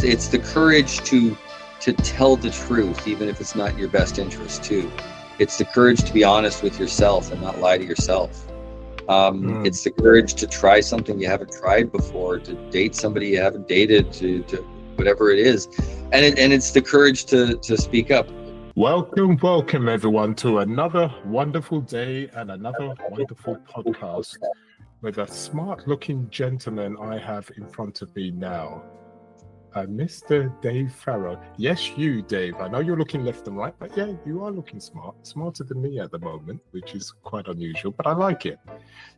It's the courage to tell the truth, even if it's not in your best interest too. It's the courage to be honest with yourself and not lie to yourself. It's the courage to try something you haven't tried before, to date somebody you haven't dated, to whatever it is. And it's the courage to speak up. Welcome everyone to another wonderful day and another wonderful podcast with a smart looking gentleman I have in front of me now. Mr. Dave Farrow. Yes, you, Dave. I know you're looking left and right, but yeah, you are looking smart. Smarter than me at the moment, which is quite unusual, but I like it.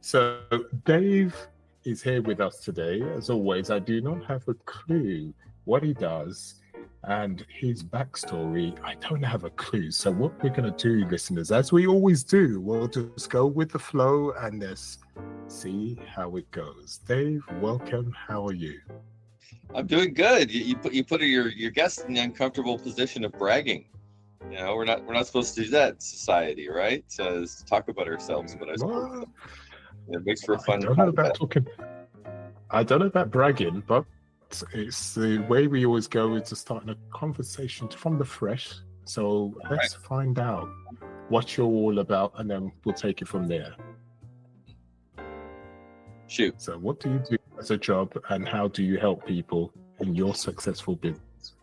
So Dave is here with us today. As always, I do not have a clue what he does and his backstory. I don't have a clue. So what we're going to do, listeners, as we always do, we'll just go with the flow and just see how it goes. Dave, welcome. How are you? I'm doing good. You put your guest in the uncomfortable position of bragging. You know, we're not supposed to do that in society, right? To talk about ourselves, but I suppose it makes for a fun. I don't know about bragging, but it's the way we always go is to start a conversation from the fresh. So let's find out what you're all about, and then we'll take it from there. Shoot. So what do you do as a job, and how do you help people in your successful business?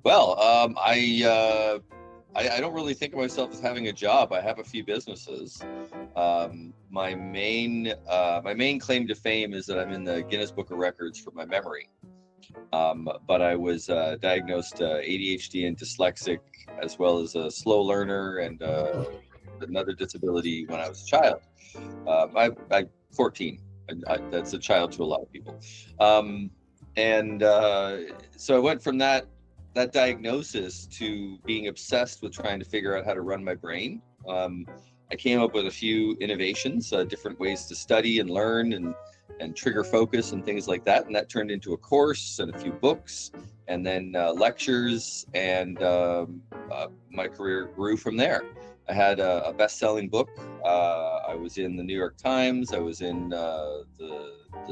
Well, I don't really think of myself as having a job. I have a few businesses. My main claim to fame is that I'm in the Guinness Book of Records for my memory. But I was diagnosed ADHD and dyslexic, as well as a slow learner and another disability when I was a child. I'm 14. That's a child to a lot of people. So I went from that diagnosis to being obsessed with trying to figure out how to run my brain. I came up with a few innovations, different ways to study and learn and trigger focus and things like that. And that turned into a course and a few books and then lectures, and my career grew from there. I had a best-selling book. I was in the New York Times. I was in the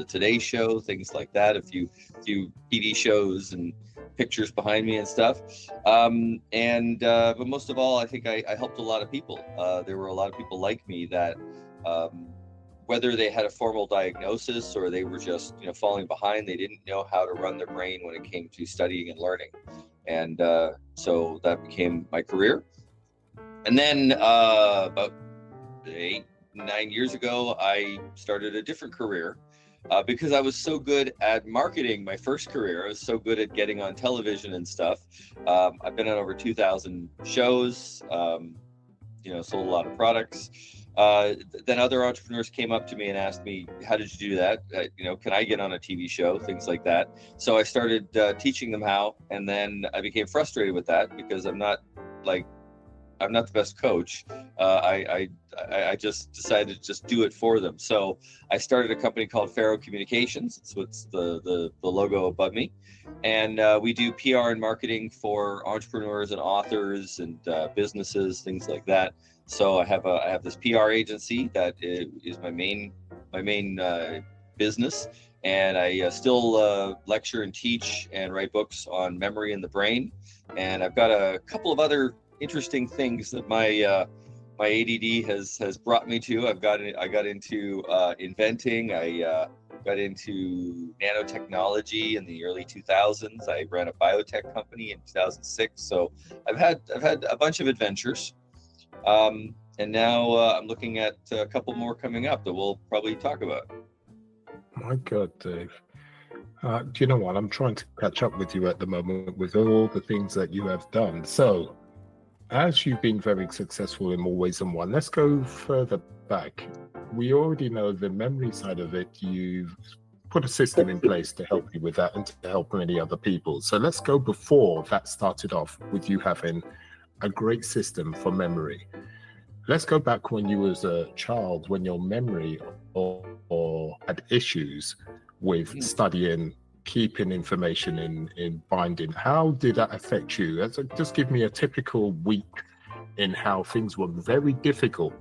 Today Show, things like that. A few TV shows and pictures behind me and stuff. But most of all, I think I helped a lot of people. There were a lot of people like me that, whether they had a formal diagnosis or they were just falling behind, they didn't know how to run their brain when it came to studying and learning. And so that became my career. And then about 8-9 years ago, I started a different career because I was so good at marketing. My first career, I was so good at getting on television and stuff. I've been on over 2,000 shows, sold a lot of products. Then other entrepreneurs came up to me and asked me, how did you do that? Can I get on a TV show? Things like that. So I started teaching them how, and then I became frustrated with that because I'm not the best coach. I just decided to just do it for them. So I started a company called Farrow Communications. It's what's the logo above me. And we do PR and marketing for entrepreneurs and authors and businesses, things like that. So I have this PR agency that is my main business. And I still lecture and teach and write books on memory and the brain. And I've got a couple of other interesting things that my ADD has brought me to. I got into inventing. I got into nanotechnology in the early 2000s. I ran a biotech company in 2006. So I've had a bunch of adventures, and now I'm looking at a couple more coming up that we'll probably talk about. My God, Dave. Do you know what? I'm trying to catch up with you at the moment with all the things that you have done. So, as you've been very successful in more ways than one, let's go further back. We already know the memory side of it. You've put a system in place to help you with that and to help many other people. So let's go before that started off with you having a great system for memory. Let's go back when you was a child, when your memory or had issues with studying, keeping information in binding. How did that affect you? Just give me a typical week in how things were very difficult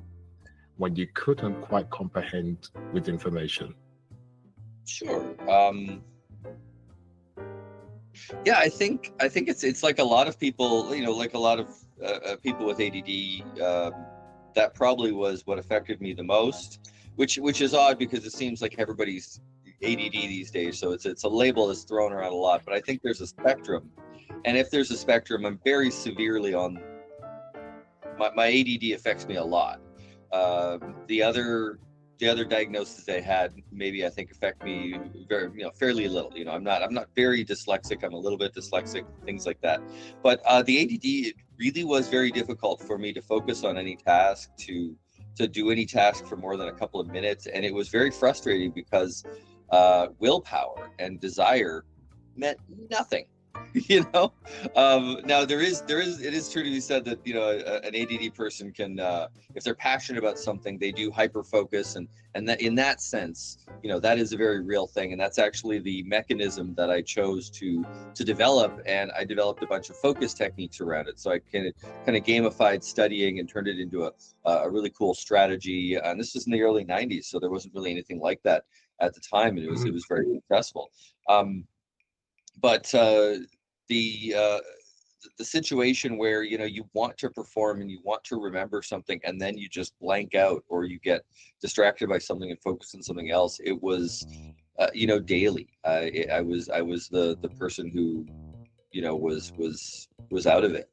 when you couldn't quite comprehend with information. Sure. Yeah, I think it's like a lot of people, like a lot of people with ADD. That probably was what affected me the most, which is odd because it seems like everybody's ADD these days. So it's a label that's thrown around a lot. But I think there's a spectrum, and if there's a spectrum, I'm very severely on my ADD affects me a lot. The other diagnoses I had maybe I think affect me very fairly little. I'm not very dyslexic. I'm a little bit dyslexic, things like that. But the ADD, it really was very difficult for me to focus on any task, to do any task for more than a couple of minutes, and it was very frustrating because willpower and desire meant nothing. Now it is true to be said that an ADD person can, if they're passionate about something, they do hyperfocus, and that in that sense, that is a very real thing, and that's actually the mechanism that I chose to develop, and I developed a bunch of focus techniques around it. So I kind of gamified studying and turned it into a really cool strategy. And this was in the early '90s, so there wasn't really anything like that at the time, and it was very successful. But the situation where you want to perform and you want to remember something, and then you just blank out, or you get distracted by something and focus on something else, it was daily. I was the person who was out of it.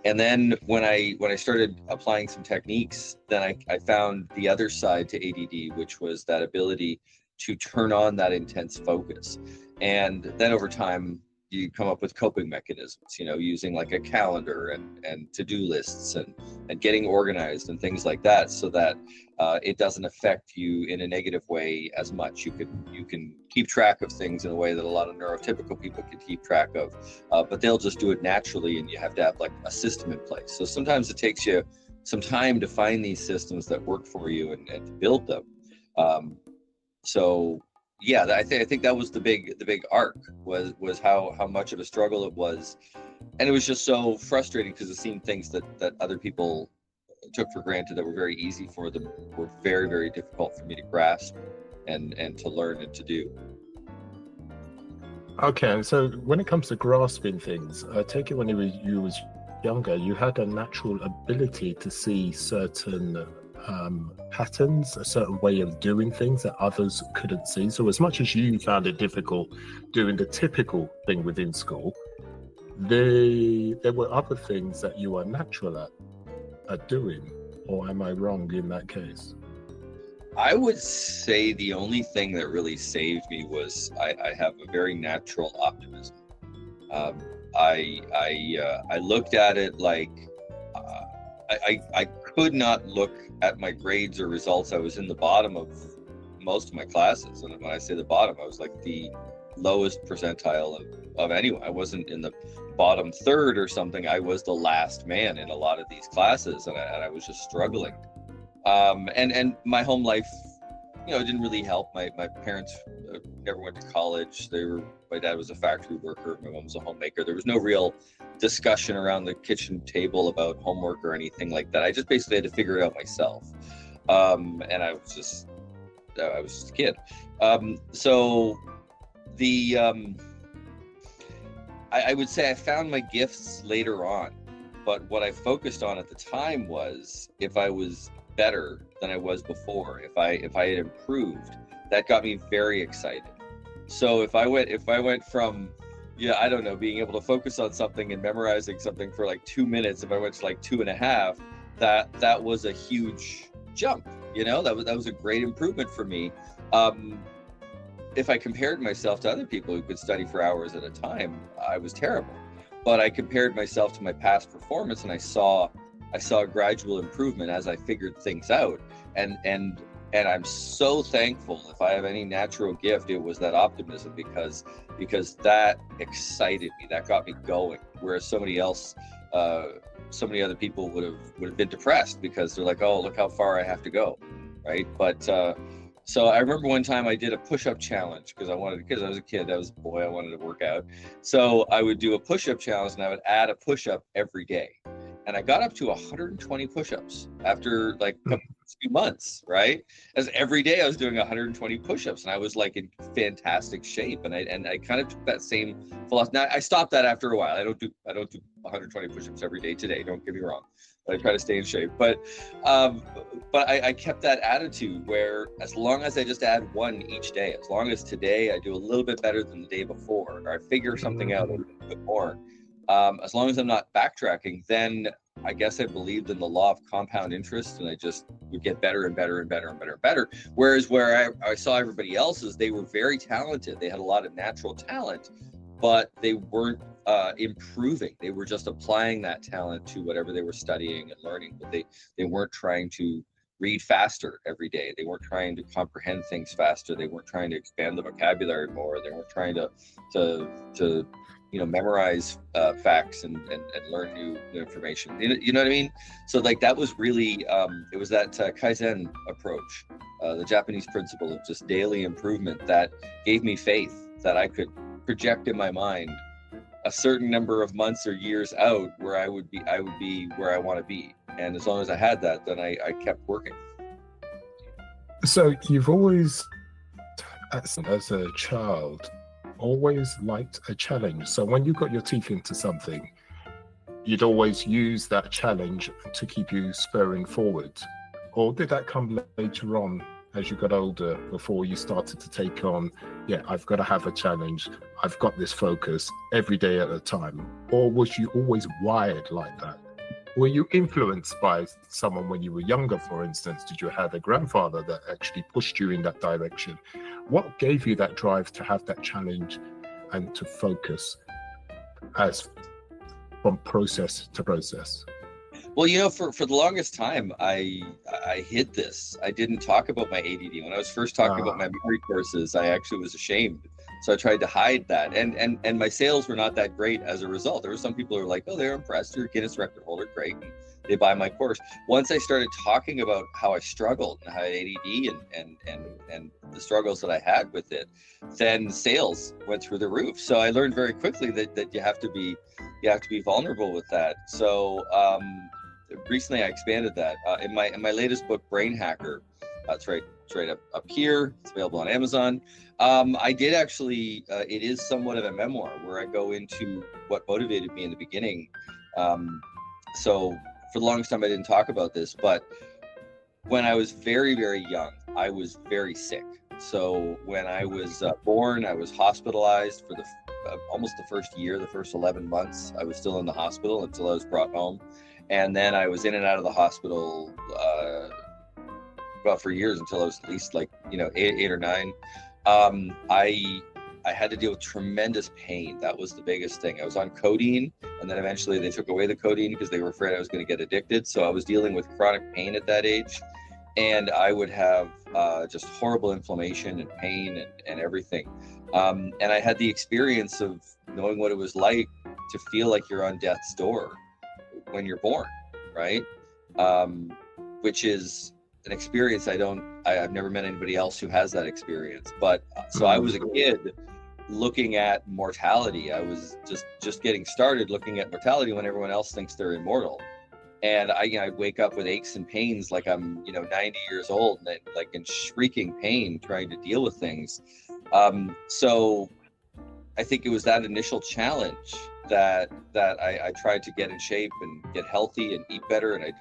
And then when I started applying some techniques, then I found the other side to ADD, which was that ability to turn on that intense focus. And then over time, you come up with coping mechanisms, using like a calendar and to-do lists and getting organized and things like that, so that it doesn't affect you in a negative way as much. You can keep track of things in a way that a lot of neurotypical people can keep track of, but they'll just do it naturally, and you have to have like a system in place. So sometimes it takes you some time to find these systems that work for you and to build them. So yeah, I think that was the big arc, was how much of a struggle it was, and it was just so frustrating because it seemed things that other people took for granted that were very easy for them were very, very difficult for me to grasp and to learn and to do. Okay, so when it comes to grasping things, I take it when you was younger, you had a natural ability to see certain patterns, a certain way of doing things that others couldn't see. So as much as you found it difficult doing the typical thing within school, there were other things that you are natural at doing. Or am I wrong in that case? I would say the only thing that really saved me was I have a very natural optimism. I looked at it like I could not look at my grades or results. I was in the bottom of most of my classes, and when I say the bottom, I was like the lowest percentile of anyone. I wasn't in the bottom third or something. I was the last man in a lot of these classes, and I was just struggling. And my home life, didn't really help. My parents never went to college. My dad was a factory worker. My mom was a homemaker. There was no real discussion around the kitchen table about homework or anything like that. I just basically had to figure it out myself. And I was just a kid. So I would say I found my gifts later on, but what I focused on at the time was if I was better than I was before, if I had improved, that got me very excited. So if I went from I don't know, being able to focus on something and memorizing something for like 2 minutes, if I went to like 2.5, that was a huge jump. That was a great improvement for me. If I compared myself to other people who could study for hours at a time, I was terrible. But I compared myself to my past performance, and I saw a gradual improvement as I figured things out. And I'm so thankful. If I have any natural gift, it was that optimism, because that excited me, that got me going. Whereas so many other people would have been depressed because they're like, oh, look how far I have to go, right? But so I remember one time I did a push-up challenge because I was a kid, I was a boy, I wanted to work out. So I would do a push-up challenge, and I would add a push-up every day. and I got up to 120 push-ups after like a few months, right? As every day I was doing 120 push-ups, and I was like in fantastic shape. And I kind of took that same philosophy. Now I stopped that after a while. I don't do 120 push-ups every day today. Don't get me wrong. But I try to stay in shape. But I kept that attitude where as long as I just add one each day, as long as today I do a little bit better than the day before, or I figure something out a little bit more, as long as I'm not backtracking, then I guess I believed in the law of compound interest, and I just would get better and better and better and better and better. Whereas where I saw everybody else's, they were very talented. They had a lot of natural talent, but they weren't improving. They were just applying that talent to whatever they were studying and learning, but they weren't trying to read faster every day. They weren't trying to comprehend things faster. They weren't trying to expand the vocabulary more. They weren't trying to memorize facts and learn new information. You know what I mean? So like that was really, it was that Kaizen approach, the Japanese principle of just daily improvement that gave me faith that I could project in my mind a certain number of months or years out where I would be where I want to be. And as long as I had that, then I kept working. So you've always, as a child, always liked a challenge. So when you got your teeth into something, you'd always use that challenge to keep you spurring forward. Or did that come later on as you got older, before you started to take on, I've got to have a challenge, I've got this focus every day at a time? Or was you always wired like that? Were you influenced by someone when you were younger, for instance? Did you have a grandfather that actually pushed you in that direction? What gave you that drive to have that challenge and to focus as from process to process? Well, for the longest time, I hid this. I didn't talk about my ADD. When I was first talking about my memory courses, I actually was ashamed. So I tried to hide that. And my sales were not that great as a result. There were some people who were like, oh, they're impressed. You're a Guinness Record holder. Great. And they buy my course. Once I started talking about how I struggled and how I had ADD and the struggles that I had with it, then sales went through the roof. So I learned very quickly that you have to be vulnerable with that. So recently I expanded that in my latest book, Brain Hacker. It's right up here. It's available on Amazon. I did actually, it is somewhat of a memoir where I go into what motivated me in the beginning. So for the longest time, I didn't talk about this, but when I was very, very young, I was very sick. So when I was born, I was hospitalized for almost the first year, the first 11 months. I was still in the hospital until I was brought home. And then I was in and out of the hospital for years until I was at least like, 8 or 9. I had to deal with tremendous pain. That was the biggest thing. I was on codeine, and then eventually they took away the codeine because they were afraid I was going to get addicted. So I was dealing with chronic pain at that age, and I would have just horrible inflammation and pain and everything. And I had the experience of knowing what it was like to feel like you're on death's door when you're born, right? Which is an experience I've never met anybody else who has that experience. But so I was a kid looking at mortality. I was just getting started looking at mortality when everyone else thinks they're immortal. And I'd wake up with aches and pains like I'm 90 years old, and like in shrieking pain trying to deal with things. So I think it was that initial challenge that I tried to get in shape and get healthy and eat better, and I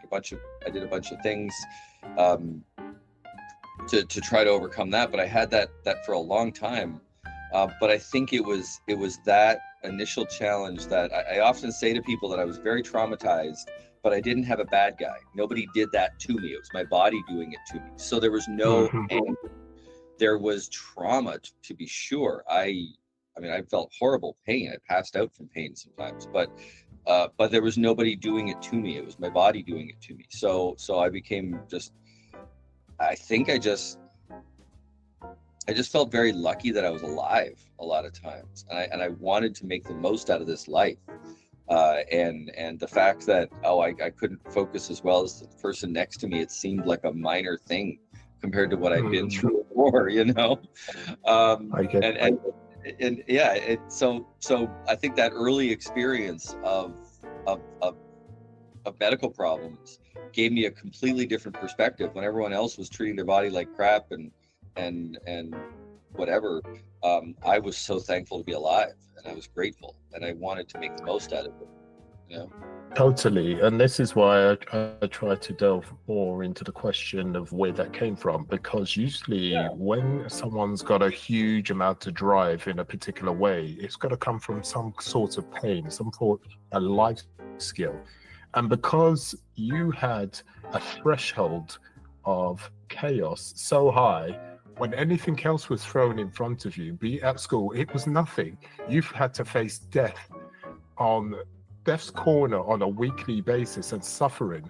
did a bunch of things to try to overcome that. But I had that for a long time. But I think it was that initial challenge that I often say to people that I was very traumatized, but I didn't have a bad guy. Nobody did that to me. It was my body doing it to me. So there was no anger. There was trauma, to be sure. I felt horrible pain. I passed out from pain sometimes, but there was nobody doing it to me. It was my body doing it to me. So I became I just felt very lucky that I was alive a lot of times, and I wanted to make the most out of this life. And the fact that I couldn't focus as well as the person next to me, it seemed like a minor thing compared to what I'd been through before, So I think that early experience of of medical problems gave me a completely different perspective. When everyone else was treating their body like crap and whatever, I was so thankful to be alive, and I was grateful, and I wanted to make the most out of it, you know? Totally. And this is why I try to delve more into the question of where that came from, because usually when someone's got a huge amount of drive in a particular way, it's got to come from some sort of pain, some sort of a life skill. And because you had a threshold of chaos so high, when anything else was thrown in front of you, be it at school, it was nothing. You've had to face death's corner on a weekly basis and suffering.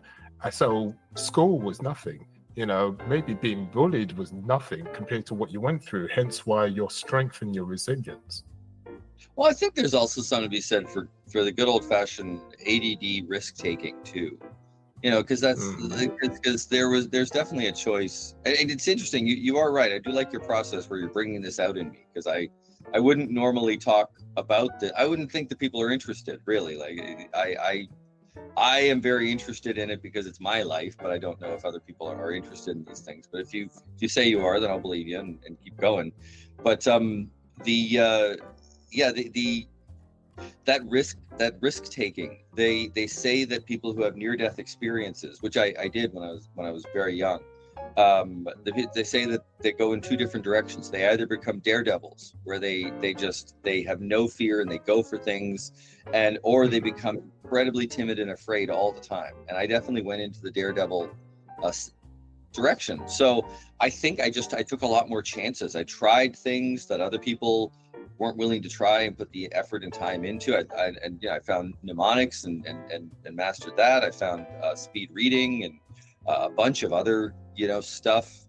So school was nothing, you know, maybe being bullied was nothing compared to what you went through, hence why your strength and your resilience. Well, I think there's also something to be said for the good old fashioned ADD risk taking too, you know, because that's because there's definitely a choice. And it's interesting. You are right. I do like your process where you're bringing this out in me, because I wouldn't normally talk about that. I wouldn't think that people are interested, really. Like I am very interested in it because it's my life, but I don't know if other people are interested in these things. But if you say you are, then I'll believe you and keep going. But that risk taking, they say that people who have near-death experiences, which I did when I was very young, they say that they go in two different directions. They either become daredevils, where they have no fear and they go for things, or they become incredibly timid and afraid all the time. And I definitely went into the daredevil direction. So I think I took a lot more chances. I tried things that other people weren't willing to try and put the effort and time into. I found mnemonics and mastered that. I found speed reading and a bunch of other stuff,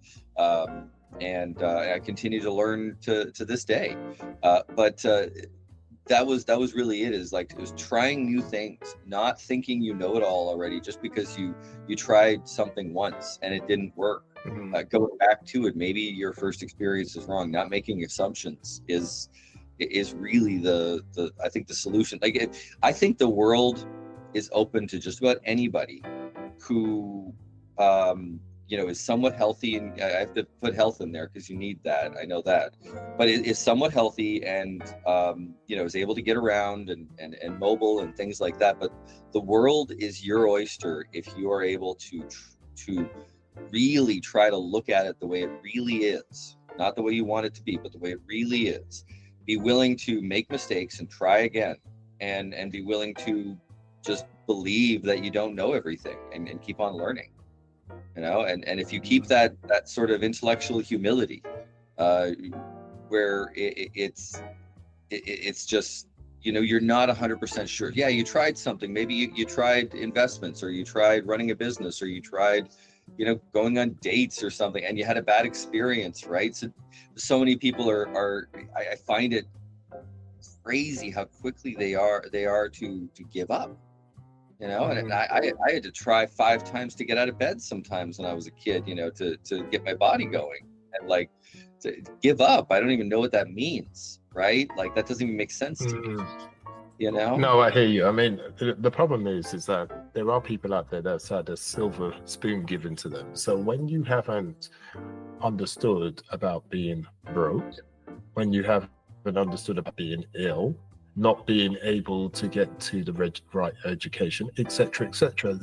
and I continue to learn to this day. But that was really it. Is like, it was trying new things, not thinking you know it all already just because you tried something once and it didn't work. Going back to it, maybe your first experience is wrong. Not making assumptions is really the I think the solution. Like, I think the world is open to just about anybody who is somewhat healthy, and I have to put health in there because you need that. I know that, but it is somewhat healthy and is able to get around and mobile and things like that. But the world is your oyster if you are able to really try to look at it the way it really is, not the way you want it to be, but the way it really is. Be willing to make mistakes and try again, and be willing to just believe that you don't know everything and keep on learning. And if you keep that sort of intellectual humility, where it's just, you're not 100% sure. Yeah, you tried something. Maybe you tried investments, or you tried running a business, or you tried, going on dates or something, and you had a bad experience, right? So many people I find it crazy how quickly they are to give up. And I had to try 5 times to get out of bed sometimes when I was a kid, to get my body going, and like, to give up. I don't even know what that means, right? Like, that doesn't even make sense to me, No, I hear you. I mean, the problem is that there are people out there that's had a silver spoon given to them. So when you haven't understood about being broke, when you haven't understood about being ill, not being able to get to the right education, etc.,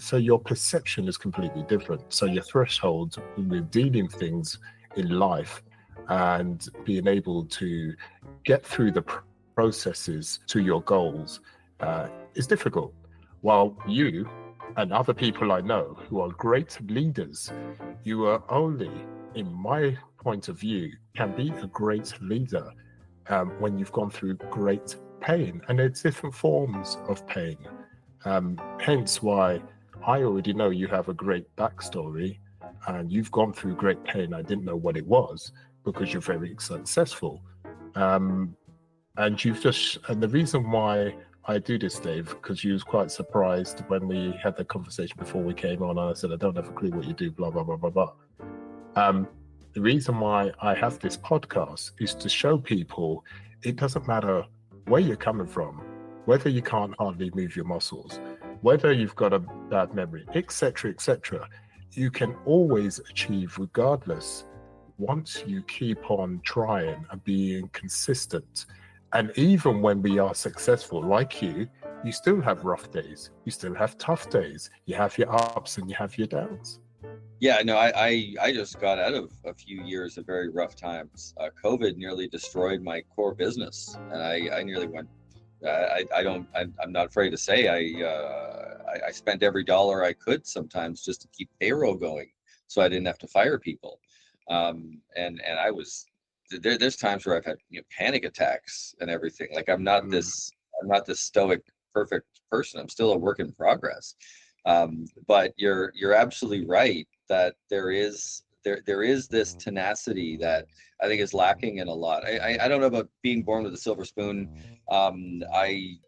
so your perception is completely different. So your threshold with dealing things in life and being able to get through the processes to your goals is difficult. While you and other people I know who are great leaders, you are only, in my point of view, can be a great leader when you've gone through great pain, and it's different forms of pain. Hence why I already know you have a great backstory, and you've gone through great pain. I didn't know what it was because you're very successful. And the reason why I do this, Dave, because you was quite surprised when we had the conversation before we came on, and I said, I don't have a clue what you do, blah, blah, blah, blah, blah. The reason why I have this podcast is to show people it doesn't matter where you're coming from, whether you can't hardly move your muscles, whether you've got a bad memory, etc., you can always achieve regardless once you keep on trying and being consistent. And even when we are successful, like you still have rough days, you still have tough days, you have your ups and you have your downs. Yeah, no, I just got out of a few years of very rough times. COVID nearly destroyed my core business, and I nearly went. I'm not afraid to say I spent every dollar I could sometimes just to keep payroll going, so I didn't have to fire people. And I was there's times where I've had panic attacks and everything. Like I'm not this stoic perfect person. I'm still a work in progress. But you're absolutely right that there is this tenacity that I think is lacking in a lot. I don't know about being born with a silver spoon. I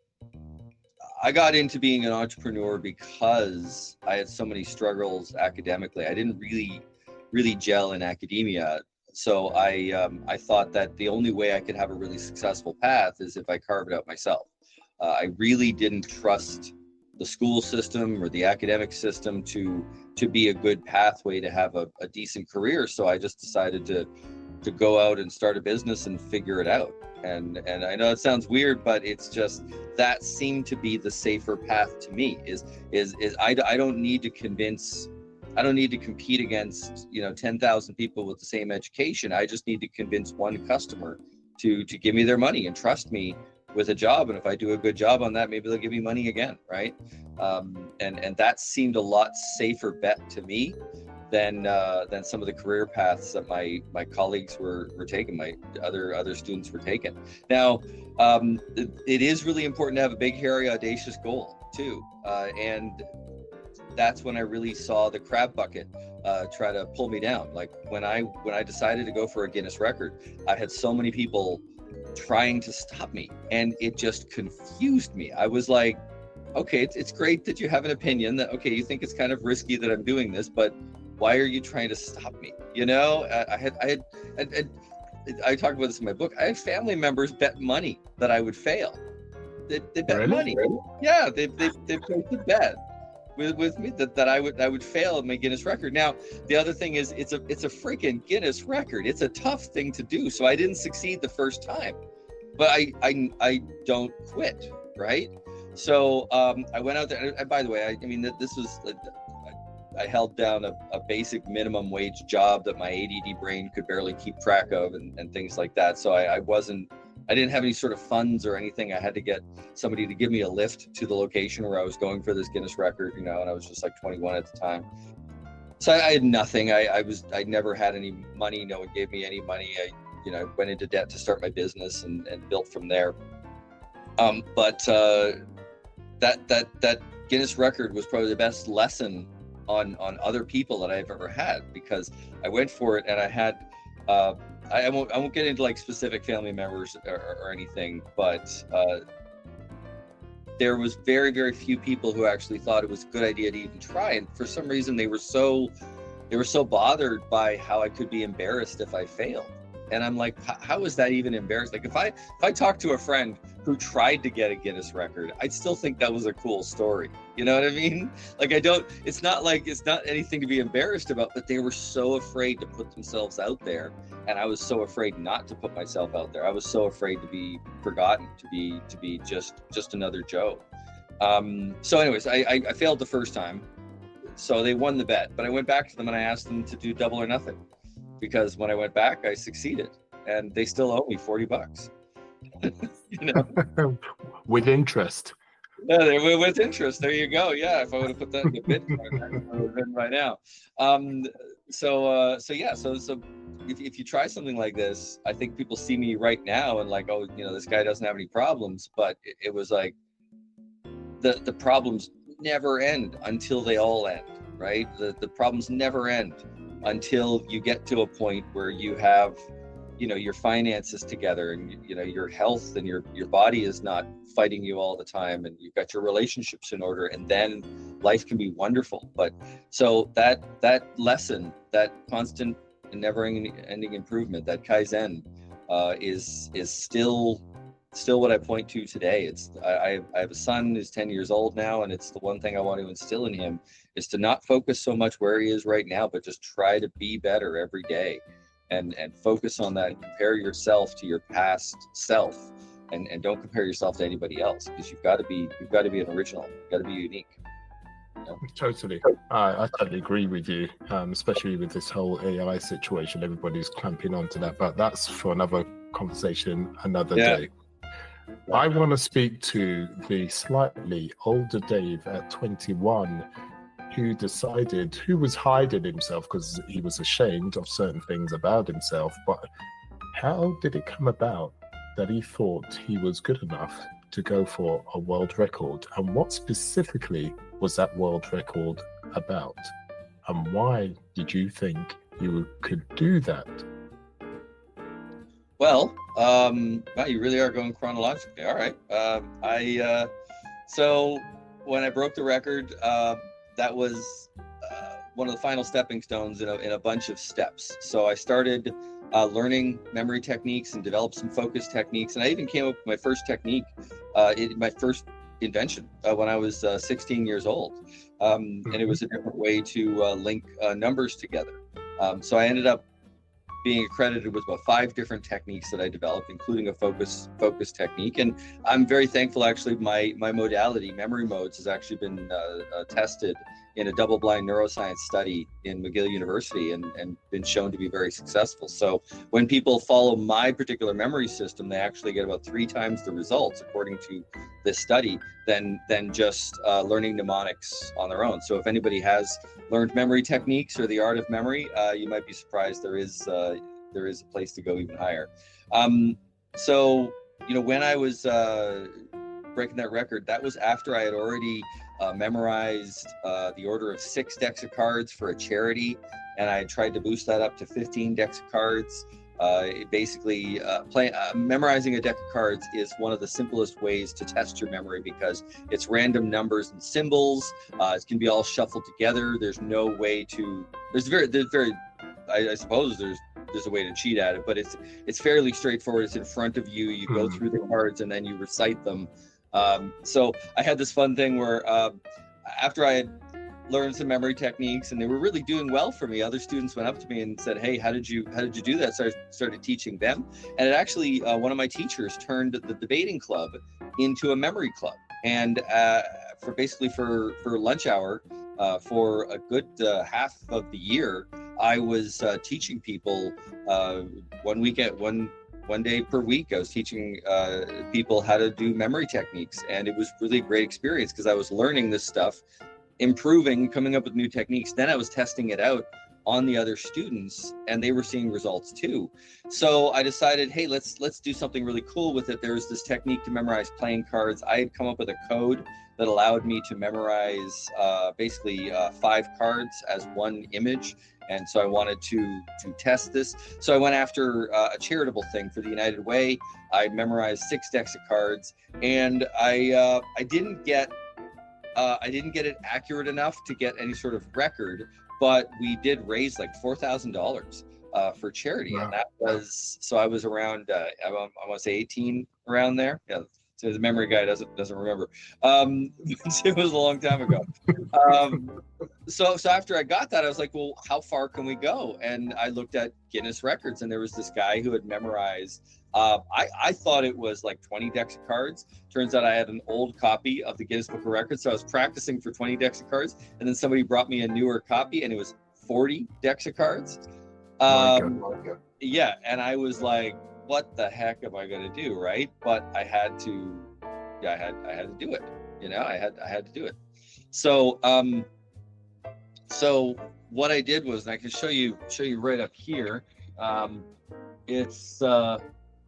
got into being an entrepreneur because I had so many struggles academically. I didn't really gel in academia. So I thought that the only way I could have a really successful path is if I carved it out myself. I really didn't trust the school system or the academic system to be a good pathway to have a decent career. So I just decided to go out and start a business and figure it out. And I know it sounds weird, but it's just that seemed to be the safer path to me. Is I don't need to convince. I don't need to compete against 10,000 people with the same education. I just need to convince one customer to give me their money and trust me with a job. And if I do a good job on that, maybe they'll give me money again, right? And that seemed a lot safer bet to me than some of the career paths that my colleagues were taking, my other students were taking. Now, it is really important to have a big, hairy, audacious goal too, and that's when I really saw the crab bucket try to pull me down. Like when I decided to go for a Guinness record, I had so many people trying to stop me, and it just confused me. I was like, okay, it's great that you have an opinion that, okay, you think it's kind of risky that I'm doing this, but why are you trying to stop me? I talk about this in my book. I had family members bet money that I would fail. They bet Really? money. Yeah, they placed a bet with me that I would fail at my Guinness record. Now, the other thing is it's a freaking Guinness record. It's a tough thing to do. So I didn't succeed the first time, but I don't quit, right? So I went out there. And by the way, this was I held down a basic minimum wage job that my ADD brain could barely keep track of and things like that. So I didn't have any sort of funds or anything. I had to get somebody to give me a lift to the location where I was going for this Guinness record, and I was just like 21 at the time. So I had nothing. I never had any money. No one gave me any money. I went into debt to start my business and built from there. But that Guinness record was probably the best lesson on other people that I've ever had, because I went for it and I had I won't get into like specific family members or anything, but there was very, very few people who actually thought it was a good idea to even try. And for some reason, they were so bothered by how I could be embarrassed if I failed. And I'm like, how is that even embarrassing? Like if I talked to a friend who tried to get a Guinness record, I'd still think that was a cool story. You know what I mean? Like it's not anything to be embarrassed about, but they were so afraid to put themselves out there. And I was so afraid not to put myself out there. I was so afraid to be forgotten, to be just another Joe. So anyways, I failed the first time. So they won the bet, but I went back to them and I asked them to do double or nothing, because when I went back, I succeeded, and they still owe me $40. With interest. Yeah, with interest. There you go. Yeah, if I would have put that in the Bitcoin, I would have been right now. So if you try something like this, I think people see me right now and like, oh, this guy doesn't have any problems. But it was like the problems never end until they all end, right? The problems never end until you get to a point where you have your finances together, and your health and your body is not fighting you all the time, and you've got your relationships in order, and then life can be wonderful. But so that lesson, that constant and never ending improvement, that Kaizen, is still still what I point to today. It's I have a son who's 10 years old now, and it's the one thing I want to instill in him is to not focus so much where he is right now, but just try to be better every day, and focus on that. Compare yourself to your past self, and don't compare yourself to anybody else, because you've got to be an original. You've got to be unique. Totally. I totally agree with you, especially with this whole AI situation. Everybody's clamping onto that, but that's for another conversation another day. I want to speak to the slightly older Dave at 21 who was hiding himself because he was ashamed of certain things about himself. But how did it come about that he thought he was good enough to go for a world record? And what specifically was that world record about? And why did you think you could do that? Well, wow, you really are going chronologically. All right. So when I broke the record, that was one of the final stepping stones in a bunch of steps. So I started learning memory techniques and developed some focus techniques. And I even came up with my first technique, my first invention when I was 16 years old. And it was a different way to link numbers together. So I ended up being accredited with about 5 different techniques that I developed, including a focus technique. And I'm very thankful, actually, my modality, memory modes, has actually been tested in a double-blind neuroscience study in McGill University and been shown to be very successful. So when people follow my particular memory system, they actually get about 3 times the results, according to this study, than just learning mnemonics on their own. So if anybody has learned memory techniques or the art of memory, you might be surprised there is a place to go even higher. So, when I was breaking that record, that was after I had already memorized the order of 6 decks of cards for a charity, and I tried to boost that up to 15 decks of cards. Memorizing a deck of cards is one of the simplest ways to test your memory, because it's random numbers and symbols. It can be all shuffled together. There's no way to. I suppose there's a way to cheat at it, but it's fairly straightforward. It's in front of you. You go through the cards and then you recite them. So I had this fun thing where after I had learned some memory techniques and they were really doing well for me, other students went up to me and said, "Hey, how did you do that?" So I started teaching them, and it actually one of my teachers turned the debating club into a memory club. And for lunch hour, for a good half of the year, I was teaching people one day per week. I was teaching people how to do memory techniques, and it was really a great experience because I was learning this stuff, improving, coming up with new techniques. Then I was testing it out on the other students, and they were seeing results too. So I decided, hey, let's do something really cool with it. There was this technique to memorize playing cards. I had come up with a code that allowed me to memorize 5 cards as one image. And so I wanted to test this. So I went after a charitable thing for the United Way. I memorized 6 decks of cards, and I didn't get it accurate enough to get any sort of record, but we did raise like $4,000 for charity. Wow. And that was, so I was around I want to say 18, around there. Yeah. So the memory guy doesn't remember. It was a long time ago. So after I got that, I was like, well, how far can we go? And I looked at Guinness records, and there was this guy who had memorized, I thought it was like 20 decks of cards. Turns out I had an old copy of the Guinness Book of Records. So I was practicing for 20 decks of cards. And then somebody brought me a newer copy, and it was 40 decks of cards. My God. Yeah. And I was like, what the heck am I going to do? Right. But I had to do it. I had to do it. So, so what I did was, and I can show you right up here. It's,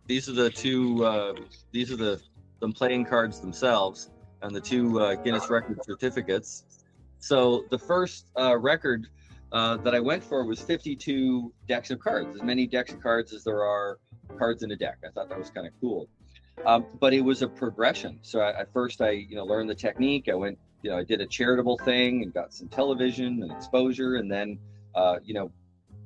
these are the two, these are the playing cards themselves, and the 2 Guinness record certificates. So the first record that I went for was 52 decks of cards, as many decks of cards as there are cards in a deck. I thought that was kind of cool. But it was a progression. So at first I learned the technique. I went, I did a charitable thing and got some television and exposure, and then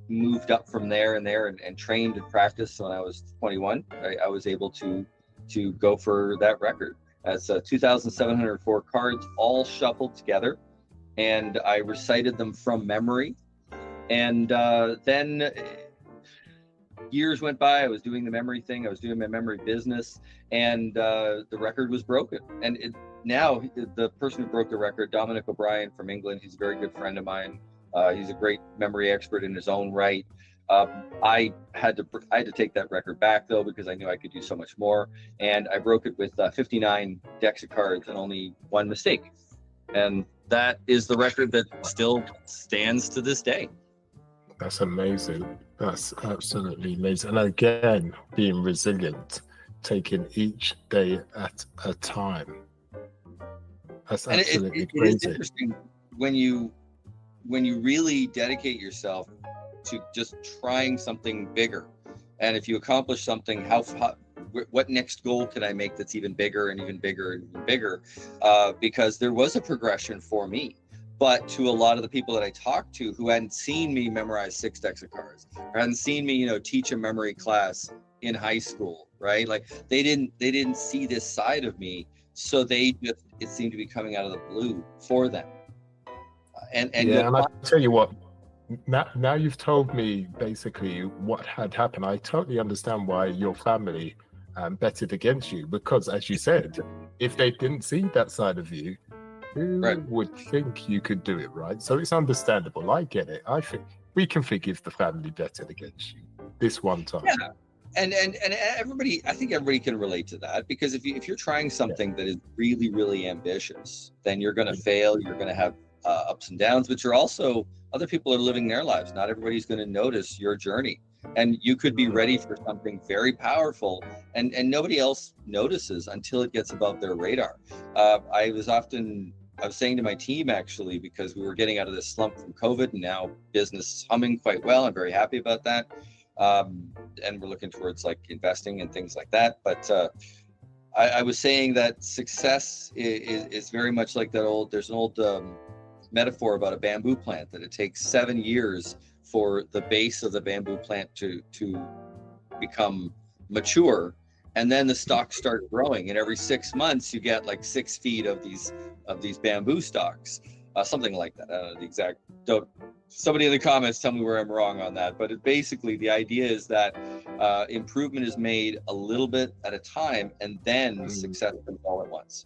moved up from there and trained and practiced. So when I was 21, I was able to to go for that record. That's 2,704 cards, all shuffled together, and I recited them from memory. And then years went by. I was doing the memory thing. I was doing my memory business, and the record was broken. And now the person who broke the record, Dominic O'Brien from England, he's a very good friend of mine. He's a great memory expert in his own right. I had to take that record back though, because I knew I could do so much more. And I broke it with 59 decks of cards and only one mistake. And that is the record that still stands to this day. That's amazing. That's absolutely amazing. And again, being resilient, taking each day at a time. That's absolutely crazy. It is interesting when you really dedicate yourself to just trying something bigger. And if you accomplish something, what next goal can I make that's even bigger and even bigger and even bigger? Because there was a progression for me. But to a lot of the people that I talked to who hadn't seen me memorize 6 decks of cards, or hadn't seen me, teach a memory class in high school, right? Like they didn't see this side of me, so it seemed to be coming out of the blue for them. And I tell you what, now you've told me basically what had happened. I totally understand why your family betted against you, because as you said, if they didn't see that side of you, who would think you could do it, right? So it's understandable. I get it. I think we can forgive the family betting against you this one time. Yeah. And everybody, I think everybody can relate to that, because if you're trying something that is really, really ambitious, then you're going to fail. You're going to have ups and downs, but you're also, other people are living their lives. Not everybody's going to notice your journey, and you could be ready for something very powerful, and nobody else notices until it gets above their radar. I was saying to my team, actually, because we were getting out of this slump from COVID, and now business is humming quite well. I'm very happy about that. And we're looking towards like investing and things like that. But I was saying that success is very much like there's an old metaphor about a bamboo plant, that it takes 7 years for the base of the bamboo plant to become mature. And then the stalks start growing, and every 6 months you get like 6 feet of these bamboo stalks, something like that. I don't know the exact. Somebody in the comments tell me where I'm wrong on that. But basically the idea is that improvement is made a little bit at a time, and then success comes all at once.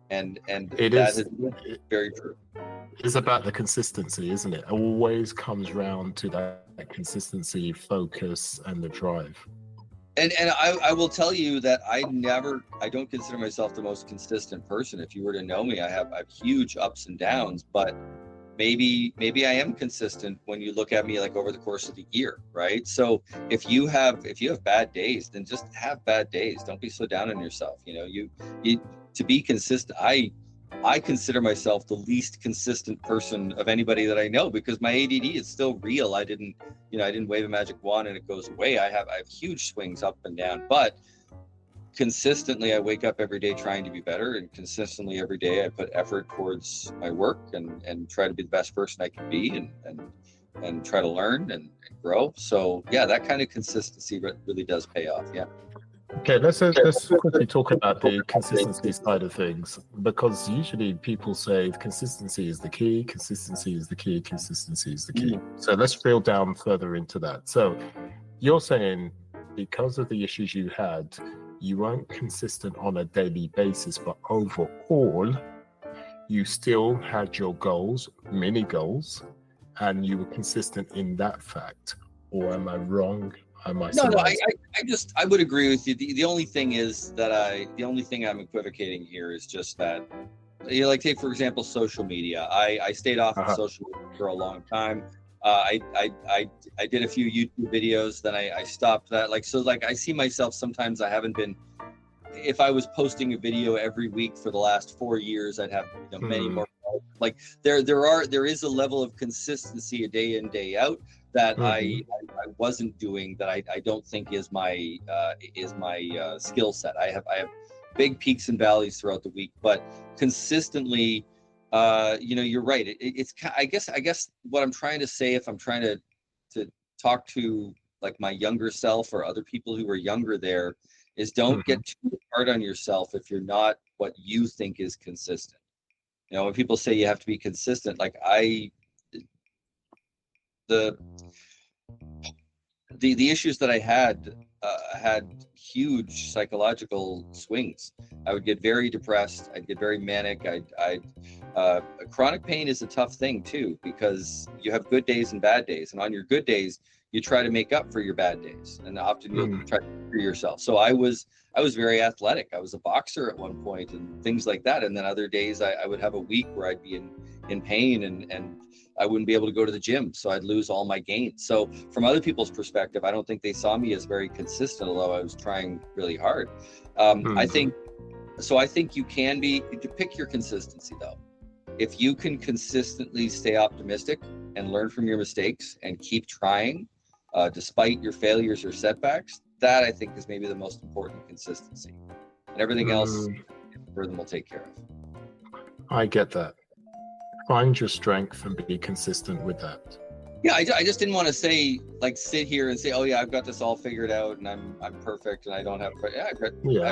And that is very true. It's about the consistency, isn't it? It always comes round to that consistency, focus, and the drive. And I will tell you that I don't consider myself the most consistent person. If you were to know me, I have huge ups and downs, but maybe I am consistent when you look at me like over the course of the year, right? So if you have bad days, then just have bad days. Don't be so down on yourself. You to be consistent. I consider myself the least consistent person of anybody that I know, because my ADD is still real. I didn't wave a magic wand and it goes away. I have huge swings up and down, but consistently I wake up every day trying to be better, and consistently every day I put effort towards my work and try to be the best person I can be, and try to learn and grow. So yeah, that kind of consistency really does pay off. Yeah. Okay, let's quickly talk about the consistency side of things, because usually people say consistency is the key, consistency is the key, consistency is the key. So let's drill down further into that. So you're saying because of the issues you had, you weren't consistent on a daily basis, but overall, you still had your goals, mini goals, and you were consistent in that fact. Or am I wrong? No, I would agree with you. The only thing is that the only thing I'm equivocating here is just that, like take for example social media. I stayed off of social media for a long time. I did a few YouTube videos, then I stopped that. I see myself sometimes. I haven't been. If I was posting a video every week for the last 4 years, I'd have many more. Like there is a level of consistency, a day in, day out, that I wasn't doing, that I don't think is my skill set. I have big peaks and valleys throughout the week, but consistently, you're right. It's I guess what I'm trying to say, if I'm trying to talk to like my younger self or other people who were younger there, is don't get too hard on yourself if you're not what you think is consistent. You know, when people say you have to be consistent, like the issues that I had huge psychological swings. I would get very depressed. I'd get very manic. Chronic pain is a tough thing too, because you have good days and bad days, and on your good days you try to make up for your bad days, and often you'll try to for yourself. So I was very athletic. I was a boxer at one point and things like that. And then other days I would have a week where I'd be in pain and I wouldn't be able to go to the gym. So I'd lose all my gains. So from other people's perspective, I don't think they saw me as very consistent, although I was trying really hard. I think you can pick your consistency though. If you can consistently stay optimistic and learn from your mistakes and keep trying, despite your failures or setbacks, that I think is maybe the most important consistency, and everything else the algorithm will take care of. I get that. Find your strength and be consistent with that. Yeah, I just didn't want to say, like, sit here and say, oh yeah, I've got this all figured out and I'm perfect and I don't have, I've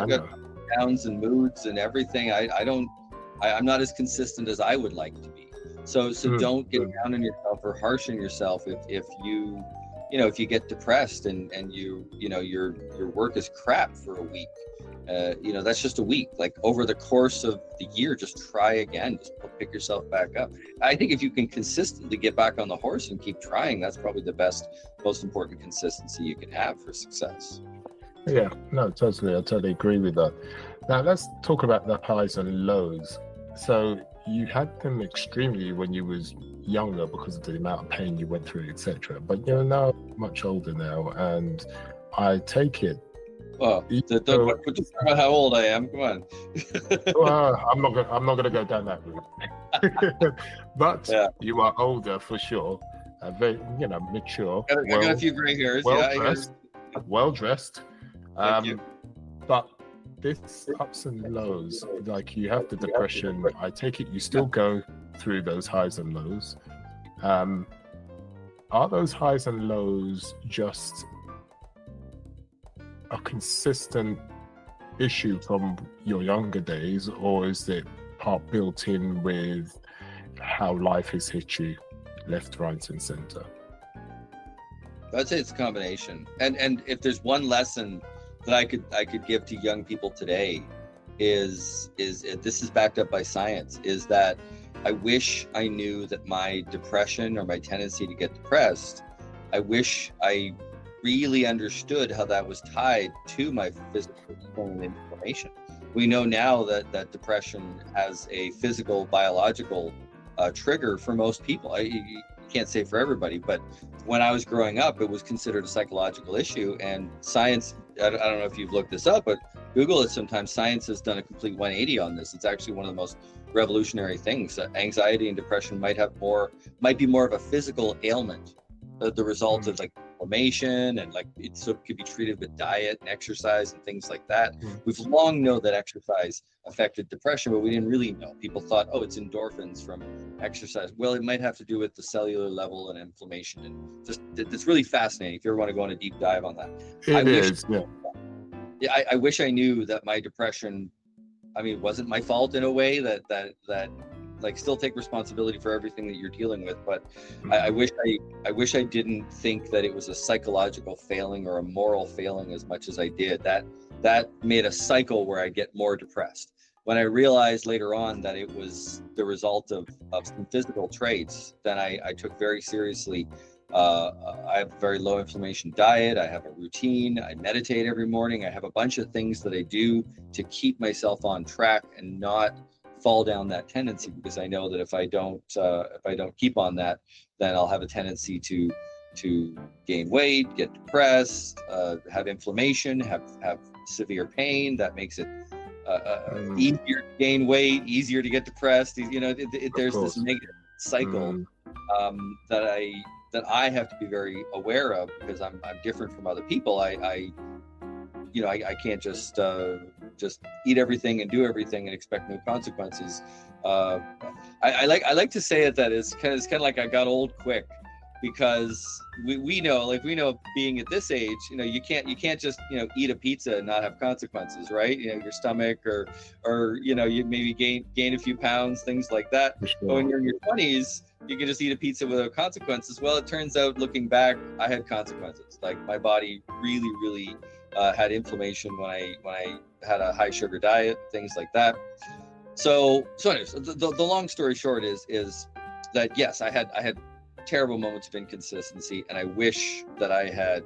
got downs and moods and everything. I'm not as consistent as I would like to be. So don't get down on yourself or harsh on yourself if you get depressed and your work is crap for a week. That's just a week. Like, over the course of the year, just try again. Just pick yourself back up. I think if you can consistently get back on the horse and keep trying, that's probably the most important consistency you can have for success. Yeah, no, totally. I totally agree with that. Now let's talk about the highs and lows. So you had them extremely when you was younger because of the amount of pain you went through, etc. But you're now much older now, and I take it. Well, don't about how old I am. Come on. Well, I'm not gonna go down that route. But you are older for sure. Very, mature. I got a few gray hairs. Well dressed. Thank you. But this ups and lows, like you have the depression. I take it you still go through those highs and lows. Are those highs and lows just a consistent issue from your younger days, or is it part built in with how life has hit you left, right, and center? I'd say it's a combination. And if there's one lesson that I could give to young people today is this is backed up by science, is that I wish I knew that my depression or my tendency to get depressed, I wish I really understood how that was tied to my physical inflammation. We know now that depression has a physical, biological trigger for most people. You can't say for everybody, but when I was growing up, it was considered a psychological issue. And science, I don't know if you've looked this up, but Google it sometimes. Science has done a complete 180 on this. It's actually one of the most revolutionary things. Anxiety and depression might be more of a physical ailment, the result of like inflammation, and like it could be treated with diet and exercise and things like that. We've long known that exercise affected depression, but we didn't really know. People thought, oh, it's endorphins from exercise. Well, it might have to do with the cellular level and inflammation, and just it's really fascinating if you ever want to go on a deep dive on that. I wish I knew that my depression, wasn't my fault in a way that like still take responsibility for everything that you're dealing with, but I wish I didn't think that it was a psychological failing or a moral failing as much as I did. That made a cycle where I get more depressed. When I realized later on that it was the result of some physical traits, then I took very seriously. I have a very low inflammation diet. I have a routine. I meditate every morning. I have a bunch of things that I do to keep myself on track and not fall down that tendency, because I know that if I don't keep on that, then I'll have a tendency to gain weight, get depressed, have inflammation, have severe pain. That makes it easier to gain weight, easier to get depressed. There's this negative cycle that I have to be very aware of, because I'm different from other people. I can't just eat everything and do everything and expect no consequences. I like to say it that it's kind of like I got old quick, because we know being at this age, you can't just, eat a pizza and not have consequences, right? Your stomach or you maybe gain a few pounds, things like that. For sure. But when you're in your 20s, you can just eat a pizza without consequences. Well, it turns out, looking back, I had consequences. Like, my body really had inflammation when I had a high sugar diet, things like that. So anyways, the long story short is that yes, I had terrible moments of inconsistency, and I wish that I had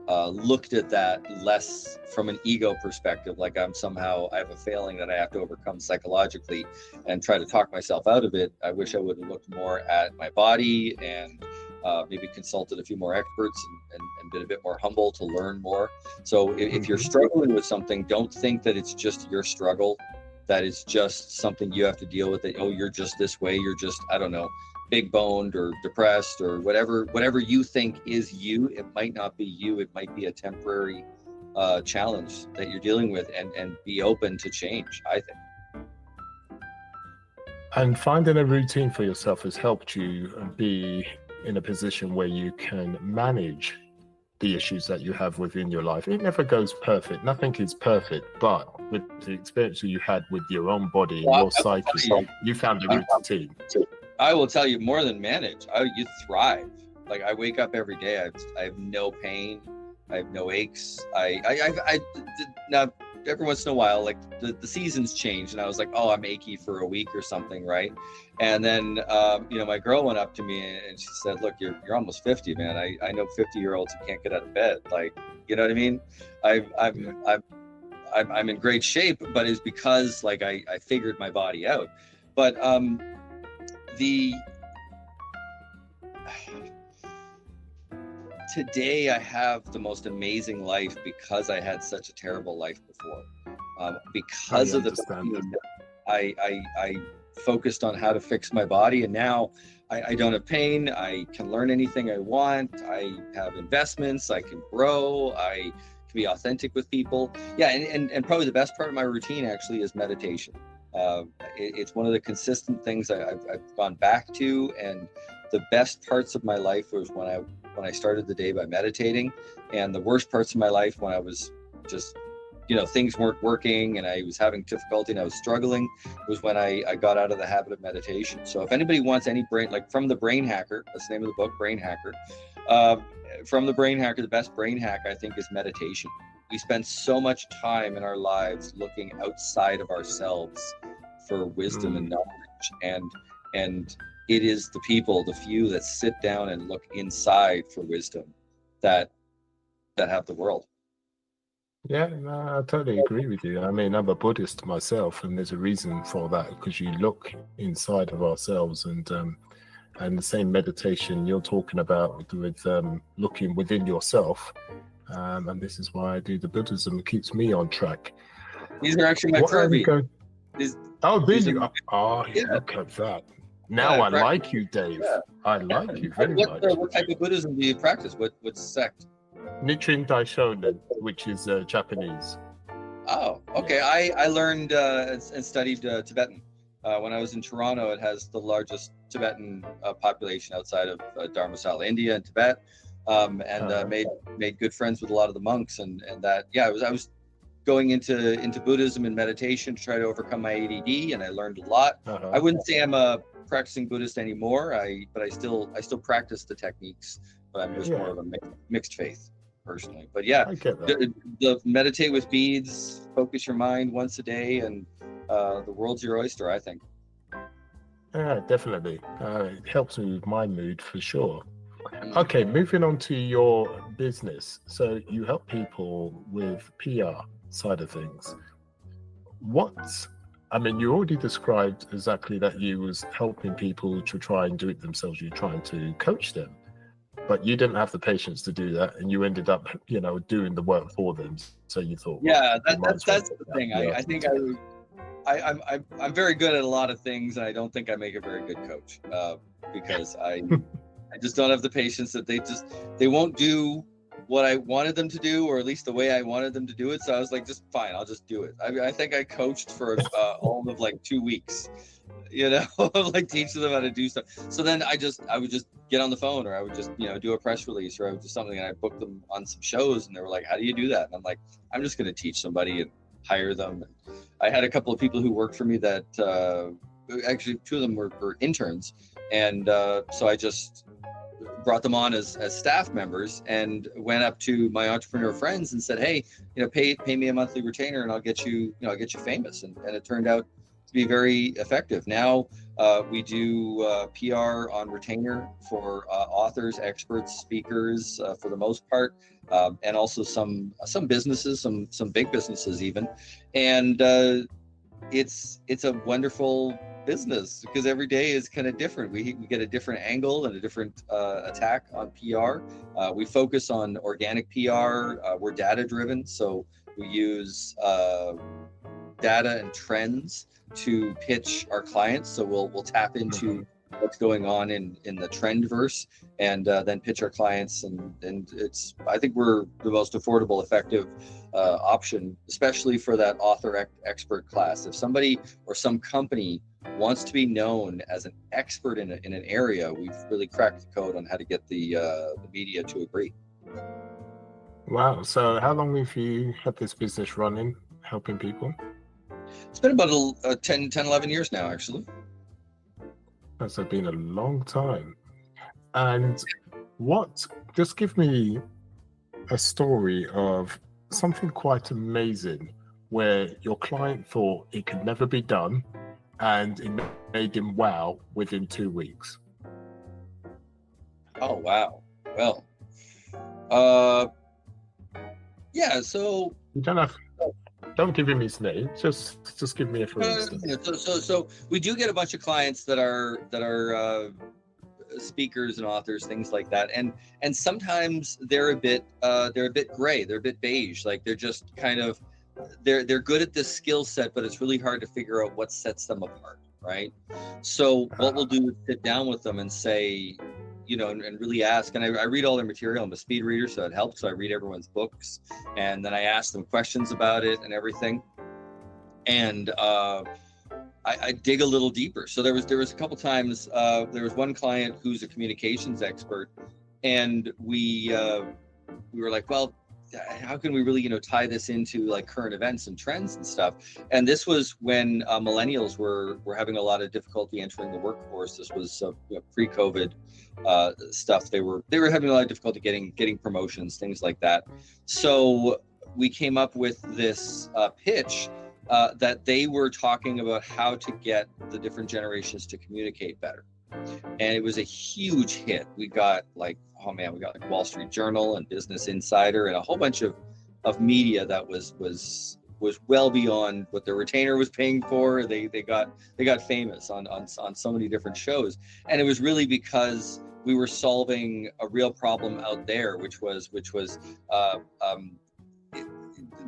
looked at that less from an ego perspective, like I have a failing that I have to overcome psychologically, and try to talk myself out of it. I wish I would have looked more at my body and maybe consulted a few more experts and been a bit more humble to learn more. So if you're struggling with something, don't think that it's just your struggle, that it's just something you have to deal with, that, oh, you're just this way, you're just, I don't know, big boned or depressed or whatever you think is you. It might not be you. It might be a temporary challenge that you're dealing with, and be open to change, I think. And finding a routine for yourself has helped you be in a position where you can manage the issues that you have within your life. It never goes perfect. Nothing is perfect, but with the experience you had with your own body and your psyche, you found a routine. I will tell you, more than manage, you thrive. Like, I wake up every day, I have no pain, I have no aches. Now, every once in a while, like the seasons change, and I was like, oh, I'm achy for a week or something, right? And then, my girl went up to me and she said, look, you're almost 50, man. I know 50-year-olds who can't get out of bed. Like, you know what I mean? I'm in great shape, but it's because, like, I figured my body out. But today I have the most amazing life because I had such a terrible life before. Because of the I focused on how to fix my body, and now I don't have pain. I can learn anything I want. I have investments. I can grow. I can be authentic with people. Yeah, and probably the best part of my routine actually is meditation. It's one of the consistent things I've gone back to, and the best parts of my life was when I started the day by meditating, and the worst parts of my life when I was just, things weren't working and I was having difficulty and I was struggling, was when I got out of the habit of meditation. So if anybody wants any from the Brain Hacker, that's the name of the book, Brain Hacker. From the Brain Hacker, the best brain hack, I think, is meditation. We spend so much time in our lives looking outside of ourselves for wisdom and knowledge, and it is the few that sit down and look inside for wisdom that have the world. Yeah, no, I totally agree with you. I mean, I'm a Buddhist myself, and there's a reason for that, because you look inside of ourselves, and the same meditation you're talking about with looking within yourself, and this is why I do the Buddhism. It keeps me on track. These are actually my Furby. Oh, did you? Oh, yeah. Look at that. Now I like you, Dave. Yeah. I like you very much. What type of Buddhism do you practice? What sect? Nichiren Daishonin, which is Japanese. Oh, okay. I learned and studied Tibetan. When I was in Toronto, it has the largest Tibetan population outside of Dharamsala, India, and Tibet, and made good friends with a lot of the monks, and that. Yeah, I was going into Buddhism and meditation to try to overcome my ADD, and I learned a lot. I wouldn't say I'm a practicing Buddhist anymore, but I still practice the techniques, but I'm just more of a mixed faith personally. But yeah, the meditate with beads, focus your mind once a day, and the world's your oyster, I think. Yeah, definitely. It helps me with my mood for sure. Okay, moving on to your business. So you help people with PR side of things. You already described exactly that you was helping people to try and do it themselves. You're trying to coach them, but you didn't have the patience to do that, and you ended up, doing the work for them. So you thought, that's the thing. I think I'm very good at a lot of things, and I don't think I make a very good coach because I just don't have the patience that they won't do what I wanted them to do, or at least the way I wanted them to do it. So I was like, just fine, I'll just do it. I think I coached for all of like 2 weeks, like teaching them how to do stuff. So then I would just get on the phone, or I would just, do a press release, or I would do something, and I booked them on some shows, and they were like, how do you do that? And I'm like, I'm just going to teach somebody and hire them. And I had a couple of people who worked for me that actually 2 of them were interns. And so I just brought them on as staff members, and went up to my entrepreneur friends and said, hey, pay me a monthly retainer, and I'll get you famous. And it turned out to be very effective. Now we do PR on retainer for authors, experts, speakers, for the most part, and also some businesses, some big businesses even. And it's a wonderful business, because every day is kind of different. We get a different angle and a different attack on PR. We focus on organic PR. We're data driven, so we use data and trends to pitch our clients. So we'll tap into what's going on in the trend verse, and then pitch our clients. And I think we're the most affordable, effective option, especially for that author expert class. If somebody or some company wants to be known as an expert in an area, we've really cracked the code on how to get the media to agree. Wow. So how long have you had this business running, helping people? It's been about 10, 11 years now, actually. That's been a long time. And just give me a story of something quite amazing where your client thought it could never be done, and it made him wow within 2 weeks. Oh, wow. Well, yeah, so... You don't give him his name, just give me a for instance. So we do get a bunch of clients that are speakers and authors, things like that, and sometimes they're a bit gray, they're a bit beige, like they're just kind of they're good at this skill set, but it's really hard to figure out what sets them apart, right? So what we'll do is sit down with them and say, and really ask, and I read all their material. I'm a speed reader, so it helps. So I read everyone's books, and then I ask them questions about it and everything. And I dig a little deeper. So there was a couple times, there was one client who's a communications expert, and we were like, well, how can we really, you tie this into like current events and trends and stuff? And this was when millennials were having a lot of difficulty entering the workforce. This was pre-COVID stuff. They were having a lot of difficulty getting promotions, things like that. So we came up with this pitch that they were talking about how to get the different generations to communicate better. And it was a huge hit. We got like Wall Street Journal and Business Insider and a whole bunch of media that was well beyond what their retainer was paying for. They got famous on so many different shows. And it was really because we were solving a real problem out there, which was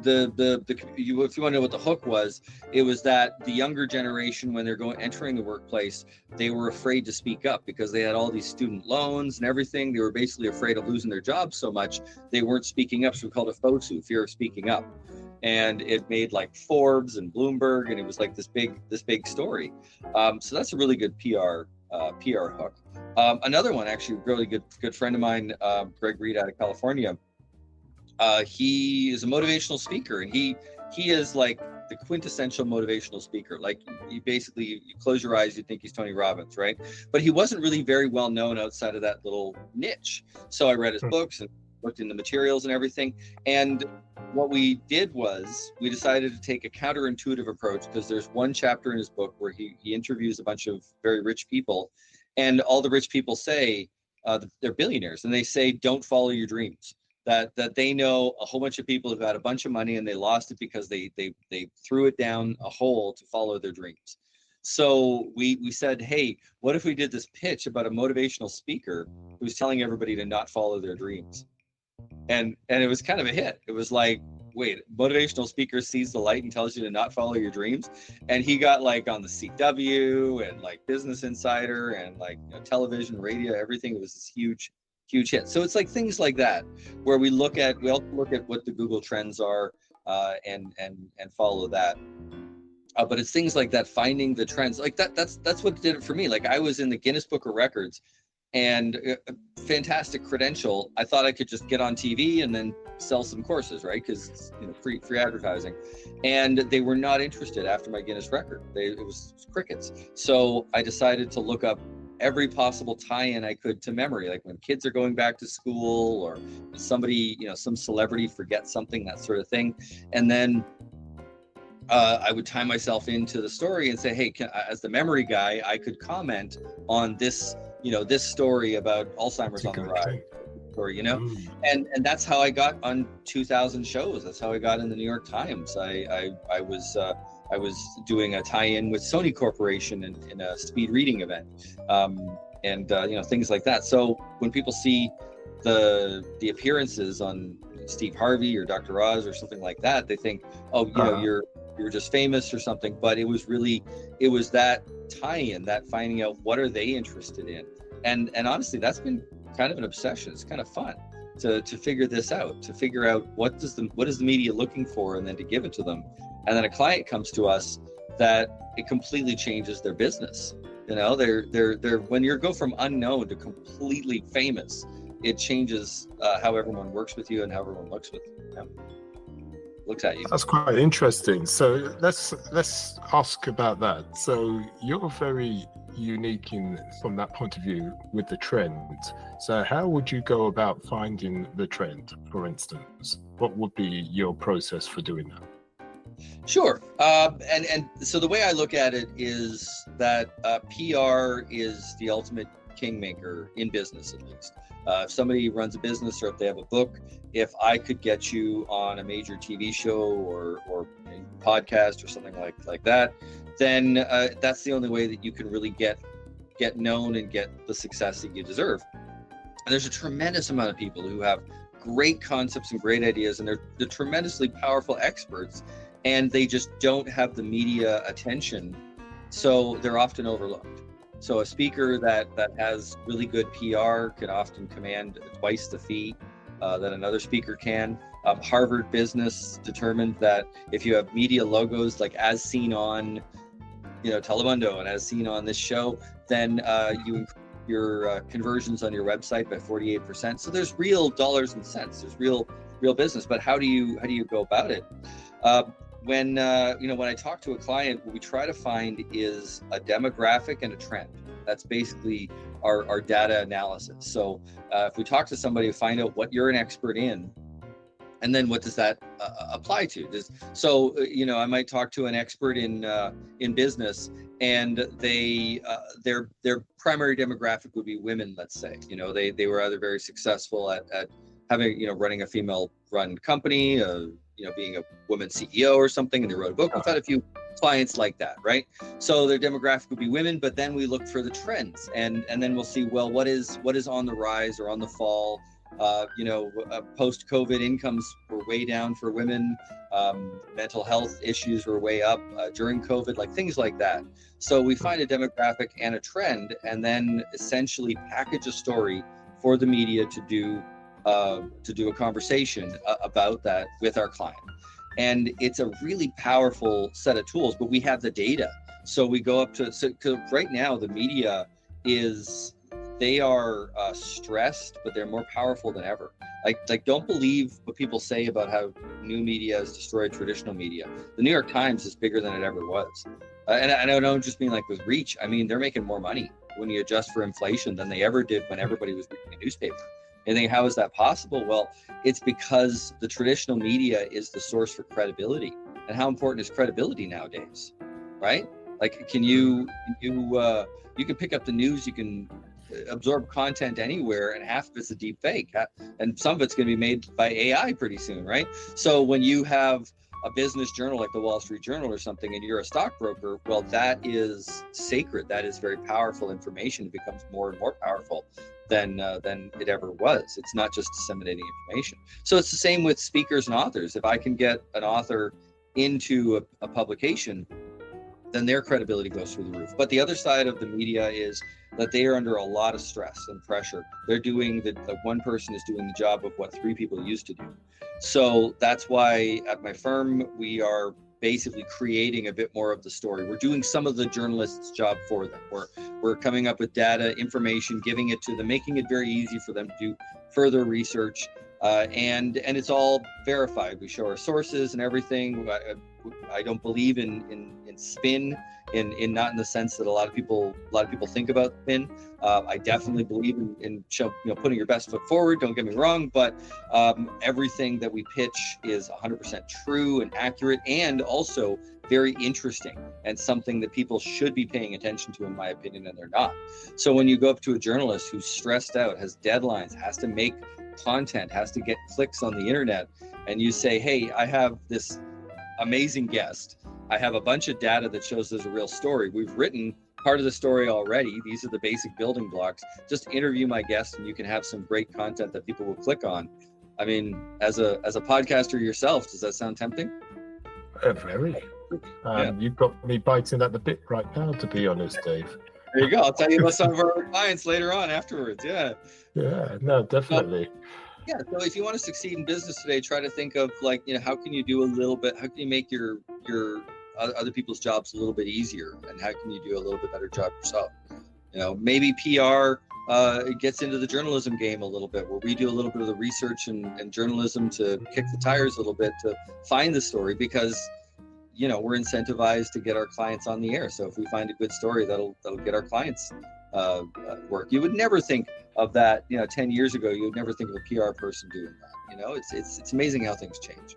if you want to know what the hook was, it was that the younger generation, when they're entering the workplace, they were afraid to speak up because they had all these student loans and everything. They were basically afraid of losing their jobs so much they weren't speaking up. So we called it FOSU, fear of speaking up. And it made like Forbes and Bloomberg, and it was like this big story. So that's a really good PR hook. Another one, actually, really good friend of mine, Greg Reed out of California. He is a motivational speaker, and he is like the quintessential motivational speaker. Like you close your eyes, you think he's Tony Robbins, right? But he wasn't really very well known outside of that little niche. So I read his books and looked in the materials and everything. And what we did was we decided to take a counterintuitive approach, because there's one chapter in his book where he interviews a bunch of very rich people, and all the rich people say they're billionaires, and they say, don't follow your dreams. That they know a whole bunch of people who've had a bunch of money and they lost it because they threw it down a hole to follow their dreams. So we said, hey, what if we did this pitch about a motivational speaker who's telling everybody to not follow their dreams? And it was kind of a hit. It was like, wait, motivational speaker sees the light and tells you to not follow your dreams. And he got like on the CW and like Business Insider and like television, radio, everything. It was this huge huge hit. So it's like things like that, where we also look at what the Google trends are, and follow that. But it's things like that, finding the trends like that. That's what did it for me. Like I was in the Guinness Book of Records, and a fantastic credential. I thought I could just get on TV and then sell some courses, right? Because it's, free advertising, and they were not interested after my Guinness record. It was crickets. So I decided to look up every possible tie-in I could to memory, like when kids are going back to school, or somebody, some celebrity forgets something, that sort of thing. And then I would tie myself into the story and say, hey, as the memory guy, I could comment on this, this story about Alzheimer's on the rise, or, and that's how I got on 2,000 shows. That's how I got in the New York Times. I was doing a tie-in with Sony Corporation in a speed reading event, and things like that. So when people see the appearances on Steve Harvey or Dr. Oz or something like that, they think, oh, you're just famous or something. But it was that tie-in, that finding out what are they interested in, and honestly, that's been kind of an obsession. It's kind of fun to figure this out, to figure out what is the media looking for, and then to give it to them. And then a client comes to us that it completely changes their business. They're when you go from unknown to completely famous, it changes how everyone works with you and how everyone looks at you. That's quite interesting. So let's ask about that. So you're very unique from that point of view with the trend. So how would you go about finding the trend, for instance? What would be your process for doing that? Sure. And so the way I look at it is that PR is the ultimate kingmaker in business, at least. If somebody runs a business, or if they have a book, if I could get you on a major TV show or a podcast or something like that, then that's the only way that you can really get known and get the success that you deserve. And there's a tremendous amount of people who have great concepts and great ideas, and they're tremendously powerful experts, and they just don't have the media attention, so they're often overlooked. So a speaker that has really good PR can often command twice the fee that another speaker can. Harvard Business determined that if you have media logos, like as seen on Telemundo and as seen on this show, then you increase your conversions on your website by 48%. So there's real dollars and cents. There's real business. But how do you go about it? When I talk to a client, what we try to find is a demographic and a trend. That's basically our data analysis. So if we talk to somebody, find out what you're an expert in, and then what does that apply to? I might talk to an expert in business, and their primary demographic would be women. Let's say they were either very successful at having running a female-run company, being a woman CEO or something, and they wrote a book. We've had a few clients like that, right? So their demographic would be women, but then we look for the trends, and then we'll see, well, what is on the rise or on the fall. Post-COVID incomes were way down for women. Mental health issues were way up during COVID, like things like that. So we find a demographic and a trend, and then essentially package a story for the media to do a conversation about that with our client. And it's a really powerful set of tools, but we have the data. So we go up to, cause right now the media they are stressed, but they're more powerful than ever. Like don't believe what people say about how new media has destroyed traditional media. The New York Times is bigger than it ever was. And I don't just mean like with reach. I mean, they're making more money when you adjust for inflation than they ever did when everybody was reading a newspaper. And think, how is that possible? Well, it's because the traditional media is the source for credibility. And how important is credibility nowadays, right? Like, you can pick up the news, you can absorb content anywhere, and half of it's a deep fake, and some of it's going to be made by AI pretty soon, right? So when you have a business journal like the Wall Street Journal or something, and you're a stockbroker, well, that is sacred. That is very powerful information. It becomes more and more powerful than it ever was. It's not just disseminating information. So it's the same with speakers and authors. If I can get an author into a publication, then their credibility goes through the roof. But the other side of the media is that they are under a lot of stress and pressure. They're doing one person is doing the job of what 3 people used to do. So that's why at my firm, we are basically creating a bit more of the story. We're doing some of the journalists' job for them. We're coming up with data, information, giving it to them, making it very easy for them to do further research. And it's all verified. We show our sources and everything. I don't believe in spin, in not in the sense that a lot of people think about spin. I definitely believe in putting your best foot forward. Don't get me wrong, but everything that we pitch is 100% true and accurate, and also very interesting and something that people should be paying attention to, in my opinion, and they're not. So when you go up to a journalist who's stressed out, has deadlines, has to make content, has to get clicks on the internet, and you say, hey, I have this amazing guest, I have a bunch of data that shows there's a real story, we've written part of the story already, these are the basic building blocks, just interview my guest and you can have some great content that people will click on. I mean, as a podcaster yourself, does that sound tempting? Very. You've got me biting at the bit right now, to be honest, Dave. There you go. I'll tell you about some of our clients later on afterwards. Yeah, no, definitely. So if you want to succeed in business today, try to think of how can you do a little bit, how can you make your other people's jobs a little bit easier, and how can you do a little bit better job yourself? Maybe PR it gets into the journalism game a little bit, where we do a little bit of the research and journalism to kick the tires a little bit to find the story, because we're incentivized to get our clients on the air. So if we find a good story, that'll get our clients work. You would never think of that, 10 years ago, you would never think of a PR person doing that. It's amazing how things change.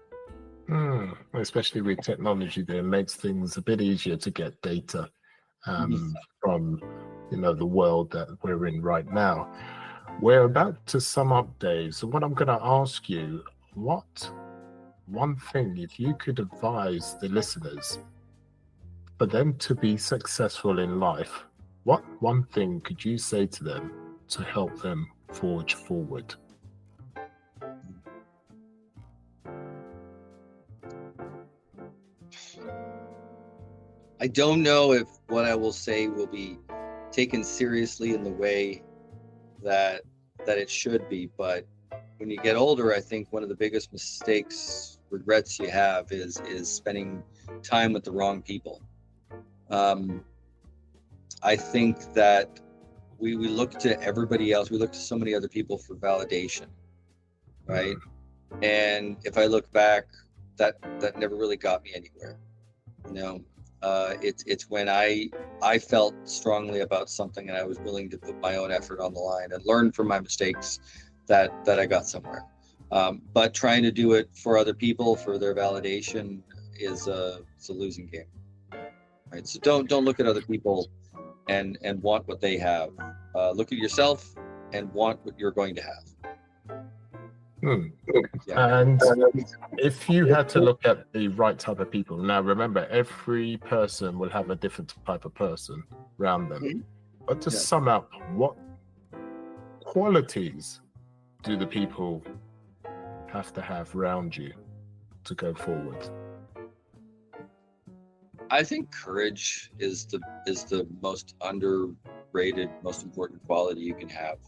Especially with technology, that makes things a bit easier to get data from, the world that we're in right now. We're about to sum up, Dave. So what I'm going to ask you, what one thing, if you could advise the listeners for them to be successful in life, what one thing could you say to them to help them forge forward? I don't know if what I will say will be taken seriously in the way that it should be, but when you get older, I think one of the biggest regrets you have is spending time with the wrong people. I think that we look to everybody else, we look to so many other people for validation, right? And if I look back, that never really got me anywhere. It's when I felt strongly about something and I was willing to put my own effort on the line and learn from my mistakes that I got somewhere. But trying to do it for other people, for their validation, it's a losing game, right? So don't look at other people and want what they have. Look at yourself and want what you're going to have. And if you had to look at the right type of people, now remember, every person will have a different type of person around them. But to sum up, what qualities do the people have to have around you to go forward? I think courage is the most underrated, most important quality you can have,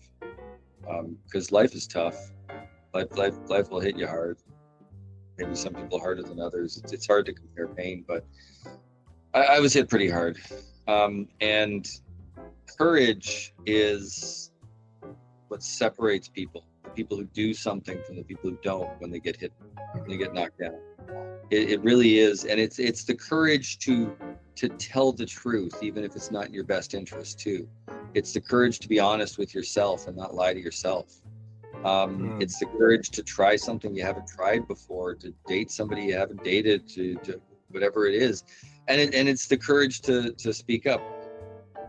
because life is tough. Life will hit you hard. Maybe some people harder than others. It's hard to compare pain, but I was hit pretty hard. And courage is what separates people. The people who do something from the people who don't when they get hit, when they get knocked down. It really is. And it's the courage to tell the truth, even if it's not in your best interest too. It's the courage to be honest with yourself and not lie to yourself. It's the courage to try something you haven't tried before, to date somebody you haven't dated, to whatever it is. And it's the courage to speak up.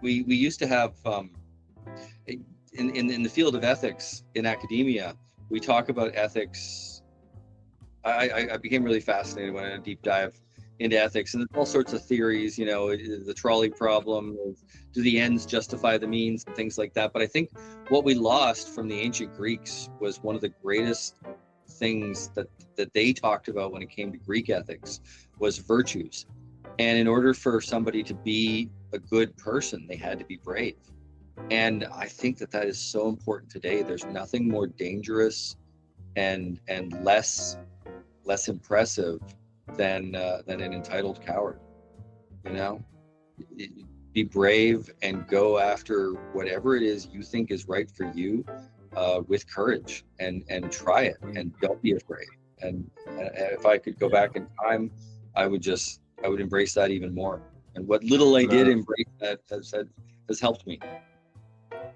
We used to have, in the field of ethics in academia, we talk about ethics. I became really fascinated when I did a deep dive into ethics, and there's all sorts of theories, the trolley problem, do the ends justify the means, and things like that. But I think what we lost from the ancient Greeks was one of the greatest things that they talked about when it came to Greek ethics was virtues. And in order for somebody to be a good person, they had to be brave. And I think that that is so important today. There's nothing more dangerous and less impressive than an entitled coward. You know, be brave and go after whatever it is you think is right for you, with courage, and try it, and don't be afraid. And if I could go back in time, I would embrace that even more. And what little I did embrace that has helped me.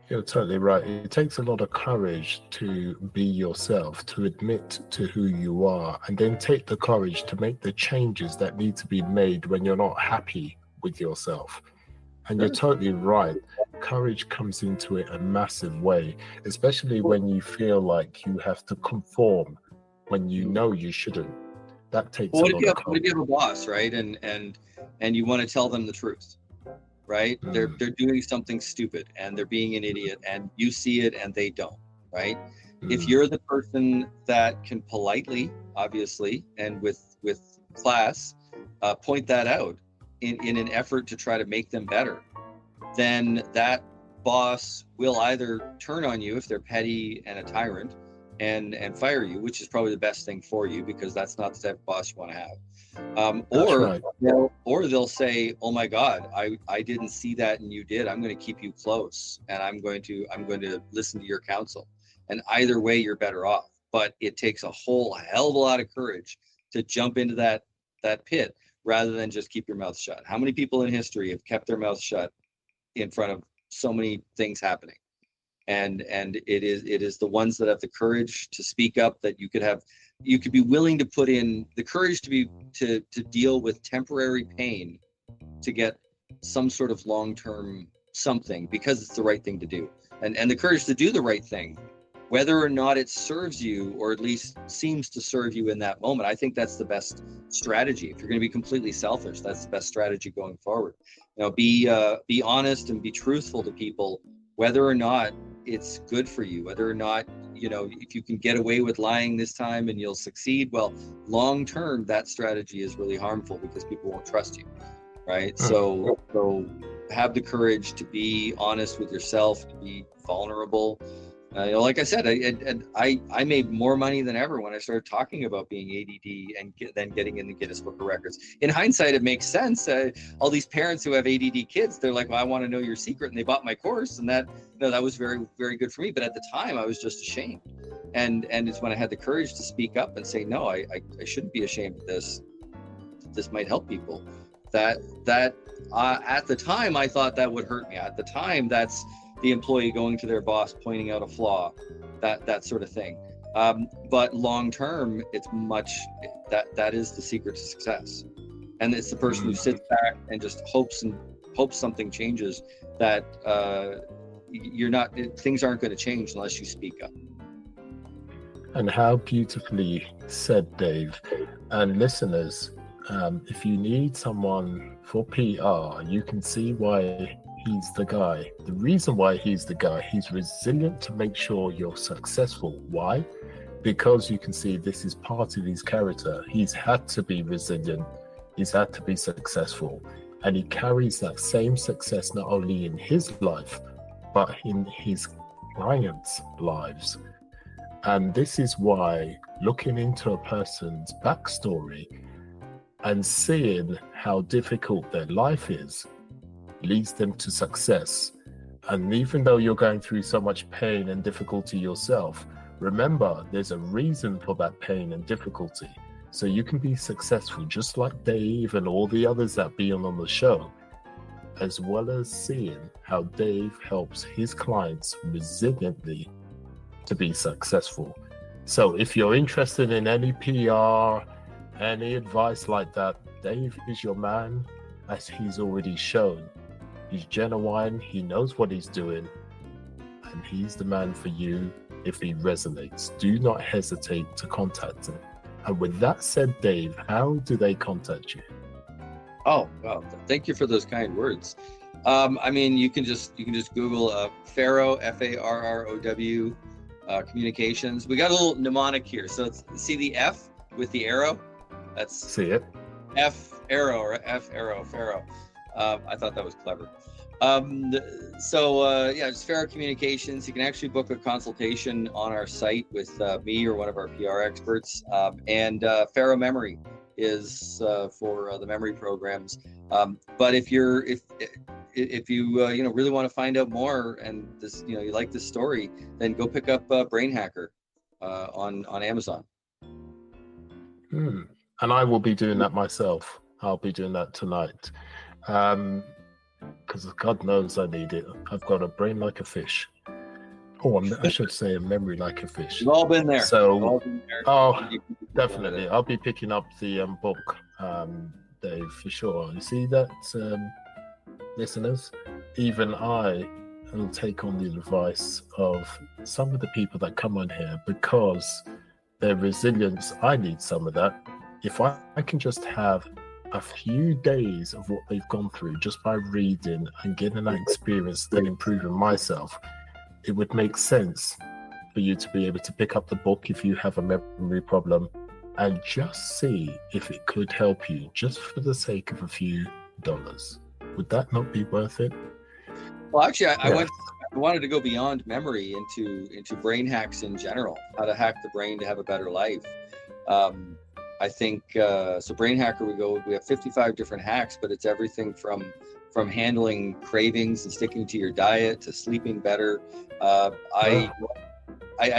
You're totally right. It takes a lot of courage to be yourself, to admit to who you are, and then take the courage to make the changes that need to be made when you're not happy with yourself. And you're totally right. Courage comes into it a massive way, especially when you feel like you have to conform when you know you shouldn't. That takes a lot of courage. What if you have a boss, right? And you want to tell them the truth, right? They're doing something stupid and they're being an idiot, and you see it and they don't, right? If you're the person that can politely, obviously, and with class, point that out in an effort to try to make them better, then that boss will either turn on you if they're petty and a tyrant and fire you, which is probably the best thing for you, because that's not the type of boss you want to have. Or they'll say, oh my God, I didn't see that and you did. I'm going to keep you close, and I'm going to listen to your counsel. And either way, you're better off. But it takes a whole hell of a lot of courage to jump into that pit, rather than just keep your mouth shut. How many people in history have kept their mouth shut in front of so many things happening? And it is the ones that have the courage to speak up, that you could be willing to put in the courage to deal with temporary pain to get some sort of long-term something, because it's the right thing to do, and the courage to do the right thing, whether or not it serves you, or at least seems to serve you in that moment. I think that's the best strategy. If you're going to be completely selfish, that's the best strategy going forward. You know, be honest and be truthful to people, whether or not it's good for you, whether or not, you know, if you can get away with lying this time and you'll succeed, well, long term, that strategy is really harmful, because people won't trust you, right? So have the courage to be honest with yourself, to be vulnerable. You know, like I said, I made more money than ever when I started talking about being ADD and then getting in the Guinness Book of Records. In hindsight, it makes sense. All these parents who have ADD kids, they're like, well, I want to know your secret, and they bought my course, and that was very, very good for me. But at the time, I was just ashamed, and it's when I had the courage to speak up and say, no, I shouldn't be ashamed of this. This might help people. That at the time, I thought that would hurt me. At the time, that's the employee going to their boss, pointing out a flaw, that sort of thing. But long term, it's that is the secret to success. And it's the person who sits back and just hopes something changes, that things aren't going to change unless you speak up. And how beautifully said, Dave. And listeners, if you need someone for PR, you can see why he's the guy. The reason why he's the guy, he's resilient to make sure you're successful. Why? Because you can see this is part of his character. He's had to be resilient. He's had to be successful. And he carries that same success not only in his life, but in his clients' lives. And this is why looking into a person's backstory and seeing how difficult their life is leads them to success. And even though you're going through so much pain and difficulty yourself, remember there's a reason for that pain and difficulty, so you can be successful, just like Dave and all the others that be on the show, as well as seeing how Dave helps his clients resiliently to be successful. So if you're interested in any PR, any advice like that, Dave is your man, as he's already shown. He's genuine, he knows what he's doing, and he's the man for you if he resonates. Do not hesitate to contact him. And with that said, Dave, how do they contact you? Oh, well, thank you for those kind words. I mean, you can just Google Farrow, Farrow, communications. We got a little mnemonic here. So see the F with the arrow? See it? F Farrow or Farrow. I thought that was clever. Yeah, it's Farrow Communications. You can actually book a consultation on our site with me or one of our PR experts. And Farrow Memory is for the memory programs. But if you really want to find out more and this, you like this story, then go pick up Brain Hacker on Amazon. And I will be doing that myself. I'll be doing that tonight. Because God knows I need it. I've got a brain like a fish. Or I should say a memory like a fish. We've all been there. So, definitely. I'll be picking up the book, Dave, for sure. You see that, listeners? Even I will take on the advice of some of the people that come on here because their resilience, I need some of that. If I can just have a few days of what they've gone through just by reading and getting that experience, then improving myself, it would make sense for you to be able to pick up the book if you have a memory problem and just see if it could help you just for the sake of a few dollars. Would that not be worth it? Well, actually, I wanted to go beyond memory into brain hacks in general, how to hack the brain to have a better life. I think so. Brain Hacker, we have 55 different hacks, but it's everything from handling cravings and sticking to your diet to sleeping better. I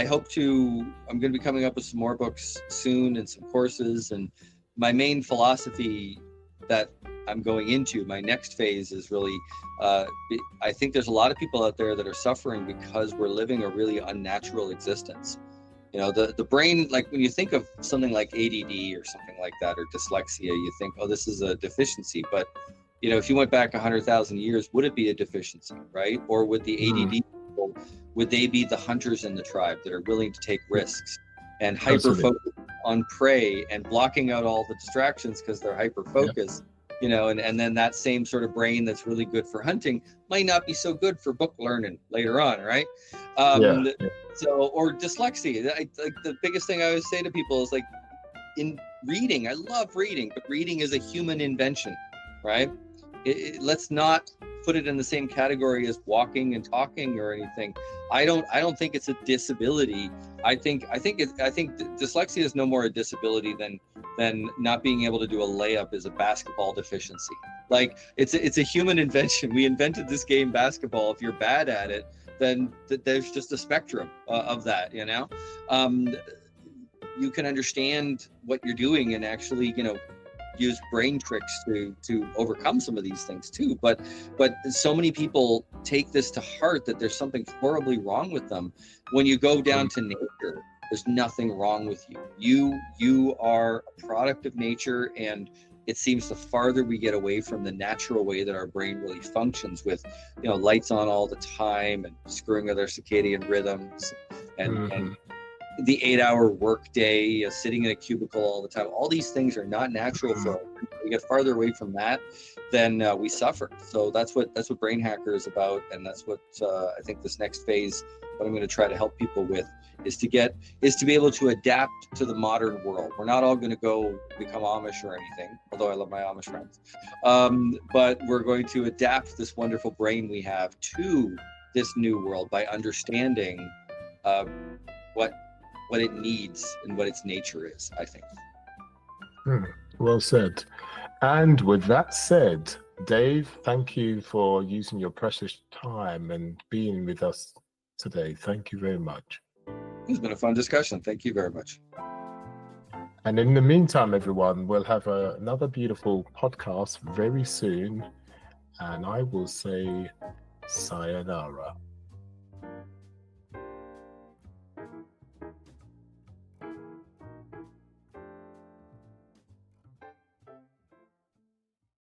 hope I'm going to be coming up with some more books soon and some courses. And my main philosophy that I'm going into, my next phase, is really, I think there's a lot of people out there that are suffering because we're living a really unnatural existence. The brain, like when you think of something like ADD or something like that, or dyslexia, you think, oh, this is a deficiency. But, if you went back 100,000 years, would it be a deficiency, right? Or would the ADD people, would they be the hunters in the tribe that are willing to take risks and hyper-focus on prey and blocking out all the distractions because they're hyper-focused? And then that same sort of brain that's really good for hunting might not be so good for book learning later on, right? So, or dyslexia. Like the biggest thing I always say to people is, like, in reading, I love reading, but reading is a human invention, right? Let's not put it in the same category as walking and talking or anything. I don't think it's a disability. I think dyslexia is no more a disability than not being able to do a layup is a basketball deficiency. Like it's a human invention. We invented this game, basketball. If you're bad at it, then there's just a spectrum of that. You can understand what you're doing and actually, use brain tricks to overcome some of these things too. But so many people take this to heart that there's something horribly wrong with them. When you go down to nature, there's nothing wrong with you. You are a product of nature, and it seems the farther we get away from the natural way that our brain really functions, with lights on all the time and screwing with our circadian rhythms and the 8-hour workday, sitting in a cubicle all the time. All these things are not natural for us. We get farther away from that, then we suffer. So that's what Brain Hacker is about, and that's what I think this next phase, what I'm going to try to help people with, is to be able to adapt to the modern world. We're not all going to go become Amish or anything, although I love my Amish friends. But we're going to adapt this wonderful brain we have to this new world by understanding what it needs and what its nature is, I think. Well said. And with that said, Dave, thank you for using your precious time and being with us today. Thank you very much. It's been a fun discussion. Thank you very much. And in the meantime, everyone, we'll have another beautiful podcast very soon. And I will say sayonara.